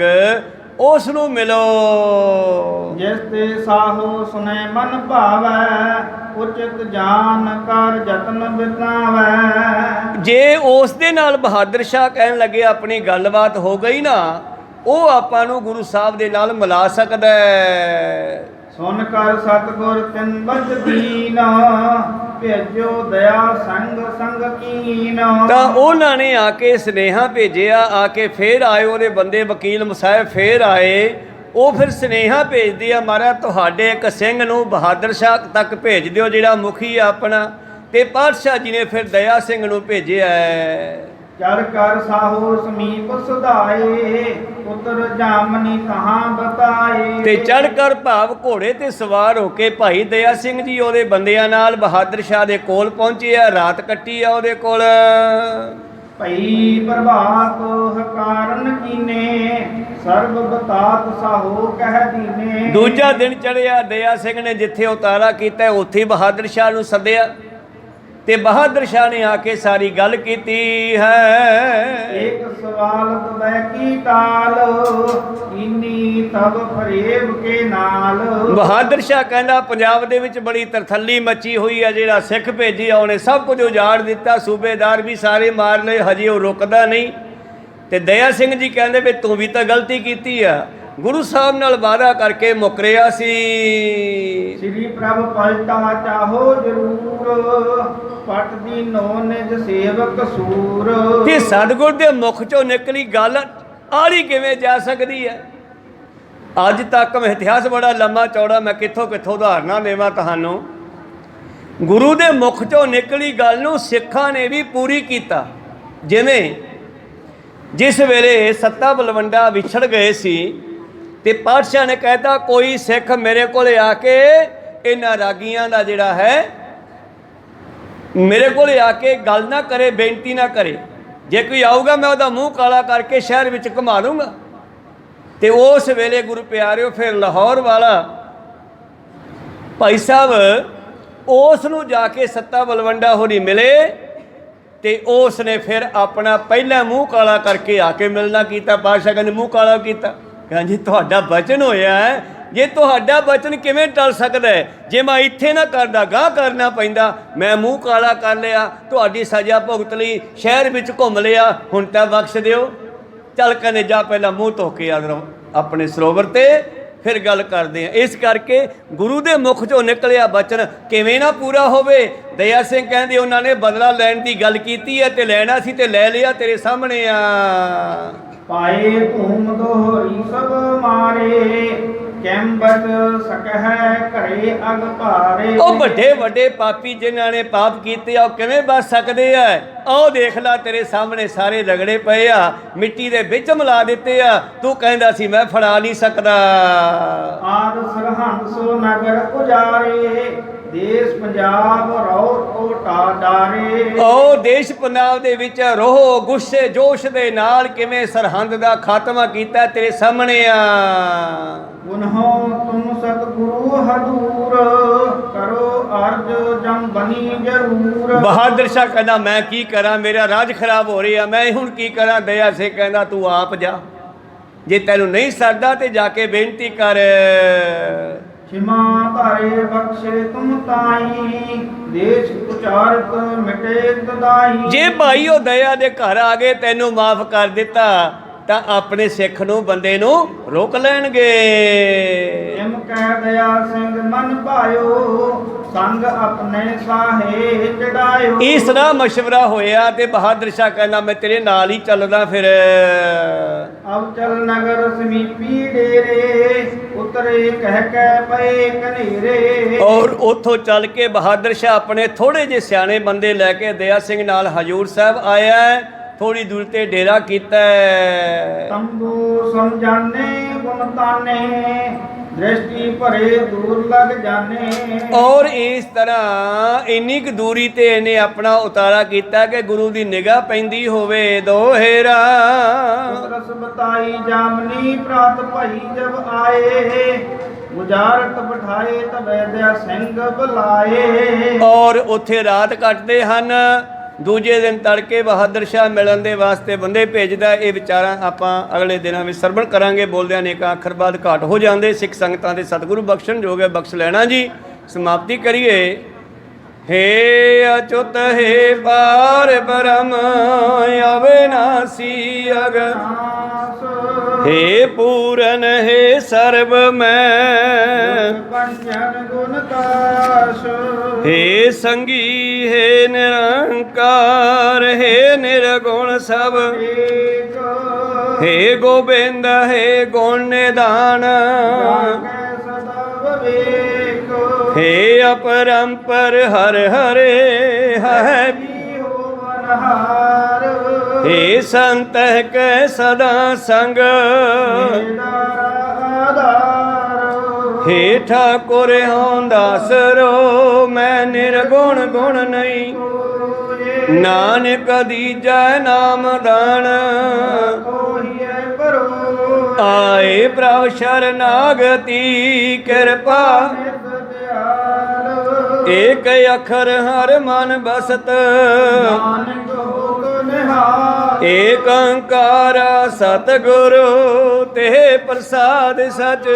ਉਸ ਨੂੰ ਮਿਲੋ। ਜਿਸ ਤੇ ਸਾਹੋ ਸੁਨੇ ਮਨ ਭਾਵੈ, ਉਚਿਤ ਜਾਨ ਕਰ ਯਤਨ ਬਿਤਾਵੈ। ਜੇ ਉਸ ਦੇ ਨਾਲ ਬਹਾਦਰ ਸ਼ਾਹ ਕਹਿਣ ਲੱਗੇ ਆਪਣੀ ਗੱਲਬਾਤ ਹੋ ਗਈ ਨਾ, ਉਹ ਆਪਾਂ ਨੂੰ ਗੁਰੂ ਸਾਹਿਬ ਦੇ ਨਾਲ ਮਿਲਾ ਸਕਦਾ ਹੈ। ਸੁਨ ਕਰ ਸਤਿਗੁਰ ਤਿਨ ਬਚ ਦੀਨਾ, ਭੇਜੋ ਦਇਆ ਸੰਗ ਸੰਗ ਕੀਨਾ। ਤਾਂ ਉਹਨਾਂ ਨੇ ਆ ਕੇ ਸੁਨੇਹਾ ਭੇਜਿਆ, ਆ ਕੇ ਫੇਰ ਆਏ ਉਹਦੇ ਬੰਦੇ ਵਕੀਲ ਮਸਾਹਿਬ ਫੇਰ ਆਏ। ਉਹ ਫਿਰ ਸੁਨੇਹਾ ਭੇਜਦੇ ਆ, ਮਹਾਰਾਜ ਤੁਹਾਡੇ ਇੱਕ ਸਿੰਘ ਨੂੰ ਬਹਾਦਰ ਸ਼ਾਹ ਤੱਕ ਭੇਜ ਦਿਓ ਜਿਹੜਾ ਮੁਖੀ ਆ ਆਪਣਾ। ਤੇ ਪਾਤਸ਼ਾਹ ਜੀ ਨੇ ਫਿਰ ਦਇਆ ਸਿੰਘ ਨੂੰ ਭੇਜਿਆ। ਚੜ ਕਰ ਸਾਹੋ ਸਮੀਪ ਸੁਧਾਏ, ਪੁੱਤਰ ਜਾਮਨੀ ਕਹਾਂ ਬਤਾਏ। ਤੇ ਚੜ ਕਰ ਭਾਵ ਘੋੜੇ ਤੇ ਸਵਾਰ ਹੋ ਕੇ ਭਾਈ ਦਇਆ ਸਿੰਘ ਜੀ ਉਹਦੇ ਬੰਦਿਆਂ ਨਾਲ ਬਹਾਦਰ ਸ਼ਾਹ ਦੇ ਕੋਲ ਪਹੁੰਚੇ ਆ, ਰਾਤ ਕੱਟੀ ਆ ਉਹਦੇ ਕੋਲ। ਭਈ ਪ੍ਰਭਾਤ ਹਕਾਰਨ ਕੀਨੇ, ਸਰਬ ਬਤਾਤ ਸਾਹੋ ਕਹਿ ਦੀਨੇ। ਦੂਜਾ ਦਿਨ ਚੜਿਆ, ਦਇਆ ਸਿੰਘ ਨੇ ਜਿੱਥੇ ਉਤਾਰਾ ਕੀਤਾ ਉੱਥੇ ਬਹਾਦਰ ਸ਼ਾਹ ਨੂੰ ਸੱਦਿਆ ਤੇ ਬਹਾਦਰ ਸ਼ਾਹ ਨੇ ਆ ਕੇ ਸਾਰੀ ਗੱਲ ਕੀਤੀ ਹੈ। ਇੱਕ ਸਵਾਲ ਤਬੈ ਕੀ ਟਾਲ, ਇਨੀ ਤਬ ਫਰੇਬ ਕੇ ਨਾਲ। ਬਹਾਦਰ ਸ਼ਾਹ ਕਹਿੰਦਾ ਪੰਜਾਬ ਦੇ ਵਿੱਚ ਬੜੀ ਤਰਥੱਲੀ ਮੱਚੀ ਹੋਈ ਆ, ਜਿਹੜਾ ਸਿੱਖ ਭੇਜਿਆ ਉਹਨੇ ਸਭ ਕੁਝ ਉਜਾੜ ਦਿੱਤਾ, ਸੂਬੇਦਾਰ ਵੀ ਸਾਰੇ ਮਾਰ ਲਏ, ਹਜੇ ਉਹ ਰੁਕਦਾ ਨਹੀਂ। ਤੇ ਦਇਆ ਸਿੰਘ ਜੀ ਕਹਿੰਦੇ ਵੀ ਤੂੰ ਵੀ ਤਾਂ ਗਲਤੀ ਕੀਤੀ ਆ, ਗੁਰੂ ਸਾਹਿਬ ਨਾਲ ਵਾਅਦਾ ਕਰਕੇ ਮੁਕਰਿਆ ਸੀ। ਸ੍ਰੀ ਪ੍ਰਭ ਪਲਟਾ ਚਾਹੋ ਜਰੂਰ, ਪਟ ਦੀ ਨੋ ਨਿਜ ਸੇਵਕ ਸੂਰ। ਤੇ ਸਤਿਗੁਰ ਦੇ ਮੁਖ ਚੋਂ ਨਿਕਲੀ ਗੱਲ ਆਲੀ ਕਿਵੇਂ ਜਾ ਸਕਦੀ ਹੈ? ਅੱਜ ਤੱਕ ਮੈਂ ਇਤਿਹਾਸ ਬੜਾ ਲੰਮਾ ਚੌੜਾ, ਮੈਂ ਕਿੱਥੋਂ ਕਿੱਥੋਂ ਉਦਾਹਰਨਾਂ ਦੇਵਾਂ ਤੁਹਾਨੂੰ। ਗੁਰੂ ਦੇ ਮੁਖ ਚੋਂ ਨਿਕਲੀ ਗੱਲ ਨੂੰ ਸਿੱਖਾਂ ਨੇ ਵੀ ਪੂਰੀ ਕੀਤਾ। ਜਿਵੇਂ ਜਿਸ ਵੇਲੇ ਸੱਤਾ ਬਲਵੰਡਾ ਵਿਛੜ ਗਏ ਸੀ ਤੇ ਪਾਤਸ਼ਾਹ ਨੇ ਕਹਿਤਾ ਕੋਈ ਸਿੱਖ ਮੇਰੇ ਕੋਲ ਆ ਕੇ ਇਹਨਾਂ ਰਾਗੀਆਂ ਦਾ ਜਿਹੜਾ ਹੈ ਮੇਰੇ ਕੋਲ ਆ ਕੇ ਗੱਲ ਨਾ ਕਰੇ, ਬੇਨਤੀ ਨਾ ਕਰੇ। ਜੇ ਕੋਈ ਆਊਗਾ ਮੈਂ ਉਹਦਾ ਮੂੰਹ ਕਾਲਾ ਕਰਕੇ ਸ਼ਹਿਰ ਵਿੱਚ ਘੁਮਾ ਲੂੰਗਾ। ਤੇ ਉਸ ਵੇਲੇ ਗੁਰੂ ਪਿਆਰਿਓ ਫਿਰ ਲਾਹੌਰ ਵਾਲਾ ਭਾਈ ਸਾਹਿਬ ਉਸ ਨੂੰ ਜਾ ਕੇ ਸੱਤਾ ਬਲਵੰਡਾ ਹੋਰੀ ਮਿਲੇ ਤੇ ਉਸ ਨੇ ਫਿਰ ਆਪਣਾ ਪਹਿਲਾ ਮੂੰਹ ਕਾਲਾ ਕਰਕੇ ਆ ਕੇ ਮਿਲਣਾ ਕੀਤਾ। ਪਾਤਸ਼ਾਹ ਕਹਿੰਦੇ ਮੂੰਹ ਕਾਲਾ ਕੀਤਾ? ਕਹਿੰਦੇ ਜੀ ਤੁਹਾਡਾ ਬਚਨ ਹੋਇਆ ਹੈ, ਜੇ ਤੁਹਾਡਾ ਬਚਨ ਕਿਵੇਂ ਟਲ ਸਕਦਾ ਹੈ? ਜੇ ਮੈਂ ਇੱਥੇ ਨਾ ਕਰਦਾ ਗਾਹ ਕਰਨਾ ਪੈਂਦਾ, ਮੈਂ ਮੂੰਹ ਕਾਲਾ ਕਰ ਲਿਆ, ਤੁਹਾਡੀ ਸਜ਼ਾ ਭੁਗਤ ਲਈ, ਸ਼ਹਿਰ ਵਿੱਚ ਘੁੰਮ ਲਿਆ, ਹੁਣ ਤਾਂ ਬਖਸ਼ ਦਿਓ। ਚੱਲ ਕਹਿੰਦੇ ਜਾ ਪਹਿਲਾਂ ਮੂੰਹ ਧੋ ਕੇ ਆ ਆਪਣੇ ਸਰੋਵਰ ਤੇ, ਫਿਰ ਗੱਲ ਕਰਦੇ ਆ। ਇਸ ਕਰਕੇ ਗੁਰੂ ਦੇ ਮੁਖ ਚੋਂ ਨਿਕਲਿਆ ਬਚਨ ਕਿਵੇਂ ਨਾ ਪੂਰਾ ਹੋਵੇ। ਦਇਆ ਸਿੰਘ ਕਹਿੰਦੇ ਉਹਨਾਂ ਨੇ ਬਦਲਾ ਲੈਣ ਦੀ ਗੱਲ ਕੀਤੀ ਹੈ ਤੇ ਲੈਣਾ ਸੀ ਤੇ ਲੈ ਲਿਆ, ਤੇਰੇ ਸਾਹਮਣੇ ਆ। ਪਾਏ ਧੂਮ ਦੋਹਰੀ ਸਭ ਮਾਰੇ, ਕਿਮ ਬਚ ਸਕਹਿ ਘਰੇ ਅਗ ਭਾਰੇ। ਉਹ ਵੱਡੇ ਵੱਡੇ ਪਾਪੀ ਜਿਨ੍ਹਾਂ ਨੇ ਪਾਪ ਕੀਤੇ ਆ ਉਹ ਕਿਵੇਂ ਬਚ ਸਕਦੇ ਆ? ਆਹ ਦੇਖ ਲੈ ਤੇਰੇ ਸਾਹਮਣੇ ਸਾਰੇ ਰਗੜੇ ਪਏ ਆ, ਮਿੱਟੀ ਦੇ ਵਿੱਚ ਮਿਲਾ ਦਿੱਤੇ ਆ। ਤੂੰ ਕਹਿੰਦਾ ਸੀ ਮੈਂ ਫੜਾ ਨਹੀਂ ਸਕਦਾ। ਆਦ ਸਰਹੰਦ ਸੋ ਨਗਰ ਉਜਾਰੇ, ਦੇਸ਼ ਪੰਜਾਬ ਰੋ ਟੋਟਾ ਡਾਰੇ। ਉਹ ਦੇਸ਼ ਪੰਜਾਬ ਦੇ ਵਿੱਚ ਰੋਹ ਗੁੱਸੇ ਜੋਸ਼ ਦੇ ਨਾਲ ਕਿਵੇਂ ਸਰਹੰਦ ਦਾ ਖਾਤਮਾ ਕੀਤਾ ਤੇਰੇ ਸਾਹਮਣੇ ਆ। ਗੁਨਹੋ ਤੁਮ ਸਤਿਗੁਰੂ ਹਦੂਰ, ਕਰੋ ਅਰਜ ਜਮ ਬਣੀ ਜਰੂਰ। ਬਹਾਦਰ ਸ਼ਾਹ ਕਹਿੰਦਾ ਮੈਂ ਕੀ ਕਰਾਂ, ਮੇਰਾ ਰਾਜ ਖਰਾਬ ਹੋ ਰਿਹਾ, ਮੈਂ ਹੁਣ ਕੀ ਕਰਾਂ? ਦਇਆ ਸਿੰਘ ਕਹਿੰਦਾ ਤੂੰ ਆਪ ਜਾ, ਜੇ ਤੈਨੂੰ ਨਹੀਂ ਸਰਦਾ ਤੇ ਜਾ ਕੇ ਬੇਨਤੀ ਕਰ। ਖਿਮਾ ਧਾਰੇ ਬਖਸ਼ੇ ਤੁਮ ਤਾਈ, ਦੇਸ਼ ਉਚਾਰਤ ਮਿਟੇ ਤਦਾਈ। ਜੇ ਭਾਈ ਉਹ ਦਇਆ ਦੇ ਘਰ ਆ ਗਏ ਤੈਨੂੰ ਮਾਫ ਕਰ ਦਿੱਤਾ ਤਾਂ ਆਪਣੇ ਸਿੱਖ ਨੂੰ ਬੰਦੇ ਨੂੰ ਰੋਕ ਲੈਣਗੇ। ਜਿਮ ਕਹਿ ਦਇਆ ਸਿੰਘ ਮਨ ਭਾਇਓ, ਸੰਗ ਆਪਣੇ ਸਾਹੇ ਚੜਾਇਓ। ਇਸ ਦਾ ਮਸ਼ਵਰਾ ਹੋਇਆ ਤੇ ਬਹਾਦਰ ਸ਼ਾਹ ਕਹਿੰਦਾ ਮੈਂ ਤੇਰੇ ਨਾਲ ਹੀ ਚੱਲਦਾ। ਫਿਰ ਅਬ ਚਲ ਨਗਰ ਸਮੀਪੀ ਡੇਰੇ, ਉਤਰੇ ਕਹਿ ਕੇ ਪਏ ਕਨੇਰੇ। ਔਰ ਉੱਥੋਂ ਚੱਲ ਕੇ ਬਹਾਦਰ ਸ਼ਾਹ ਆਪਣੇ ਥੋੜੇ ਜਿਹੇ ਸਿਆਣੇ ਬੰਦੇ ਲੈ ਕੇ ਦਇਆ ਸਿੰਘ ਨਾਲ ਹਜੂਰ ਸਾਹਿਬ ਆਇਆ। ਥੋੜੀ ਦੂਰ ਤੇ ਡੇਰਾ ਕੀਤਾ। ਤੰਬੂ ਸਮਝਾਨੇ ਗੁਣ ਤਾਨੇ, ਦ੍ਰਿਸ਼ਟੀ ਭਰੇ ਦੂਰ ਲੱਗ ਜਾਣੇ। ਔਰ ਇਸ ਤਰ੍ਹਾਂ ਇੰਨੀ ਕੁ ਦੂਰੀ ਤੇ ਇਹਨੇ ਆਪਣਾ ਉਤਾਰਾ ਕੀਤਾ ਕਿ ਗੁਰੂ ਦੀ ਨਿਗਾਹ ਪੈਂਦੀ ਹੋਵੇ। ਦੋਹੇਰਾ ਰਸ ਬਤਾਈ ਜਾਮਨੀ ਪ੍ਰਾਤ ਭਾਈ ਜਬ ਆਏ, ਗੁਜਾਰਤ ਬਿਠਾਏ ਤਬੈ ਦਇਆ ਸਿੰਘ ਬੁਲਾਏ। ਔਰ ਉੱਥੇ ਰਾਤ ਕੱਟਦੇ ਹਨ। ਦੂਜੇ ਦਿਨ ਤੜਕੇ ਬਹਾਦਰ ਸ਼ਾਹ ਮਿਲਣ ਦੇ ਵਾਸਤੇ ਬੰਦੇ ਭੇਜਦਾ। ਇਹ ਵਿਚਾਰਾਂ ਆਪਾਂ ਅਗਲੇ ਦਿਨਾਂ ਵਿੱਚ ਸਰਵਣ ਕਰਾਂਗੇ। ਬੋਲਦਿਆਂ ਅਨੇਕਾਂ ਅੱਖਰ ਬਾਅਦ ਘਾਟ ਹੋ ਜਾਂਦੇ। ਸਿੱਖ ਸੰਗਤਾਂ ਦੇ ਸਤਿਗੁਰੂ ਬਖਸ਼ਣ ਜੋ ਹੈ ਬਖਸ਼ ਲੈਣਾ ਜੀ। ਸਮਾਪਤੀ ਕਰੀਏ। हे अच्युत हे पार ब्रह्म अविनाशी अगनाश। हे पूरन हे सर्व मैं पंचन गुण काश हे संगी हे निरंकार हे निर्गुण सब एक हे गोबिंद हे गुण निधान जागे सदा विवेक हे अपरंपर हर हरे है हो बनहार हे संत के सदा संग आधार हे ठाकुर हों दासरो मैं निर्गुण गुण नहीं नानक दीजै नाम दान आए प्रभ शरनागति कृपा एक अखर हर मन बसत एक अंकार सतगुरु ते प्रसाद सच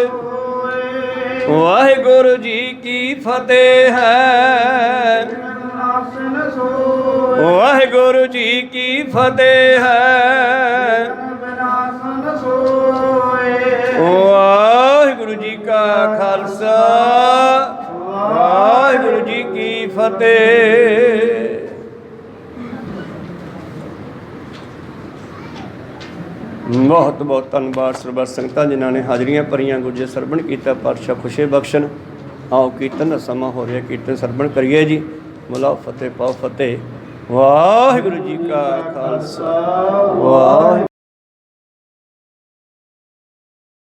वाहिगुरु जी की फतेह है वाहिगुरु जी की फतेह है वाहिगुरु जी का खालसा वाहिगुरु जी की फतेह। बहुत बहुत धन्यवाद ਸਰਬੱਤ ਸੰਗਤਾਂ ਜਿਨ੍ਹਾਂ ਨੇ ਹਾਜ਼ਰੀਆਂ ਭਰੀਆਂ ਗੁਰਜੇ ਸਰਵਣ ਕੀਤਾ। ਪਾਤਸ਼ਾਹ ਖੁਸ਼ੀ ਬਖਸ਼ਣ। ਆਓ ਕੀਰਤਨ ਦਾ ਸਮਾਂ ਹੋ ਰਿਹਾ, ਕੀਰਤਨ ਸਰਵਣ ਕਰੀਏ ਜੀ। ਬੁਲਾਓ ਫਤਿਹ ਪਾਓ ਫਤਿਹ। ਵਾਹਿਗੁਰੂ ਜੀ ਕਾ ਖਾਲਸਾ ਵਾਹਿਗੁਰੂ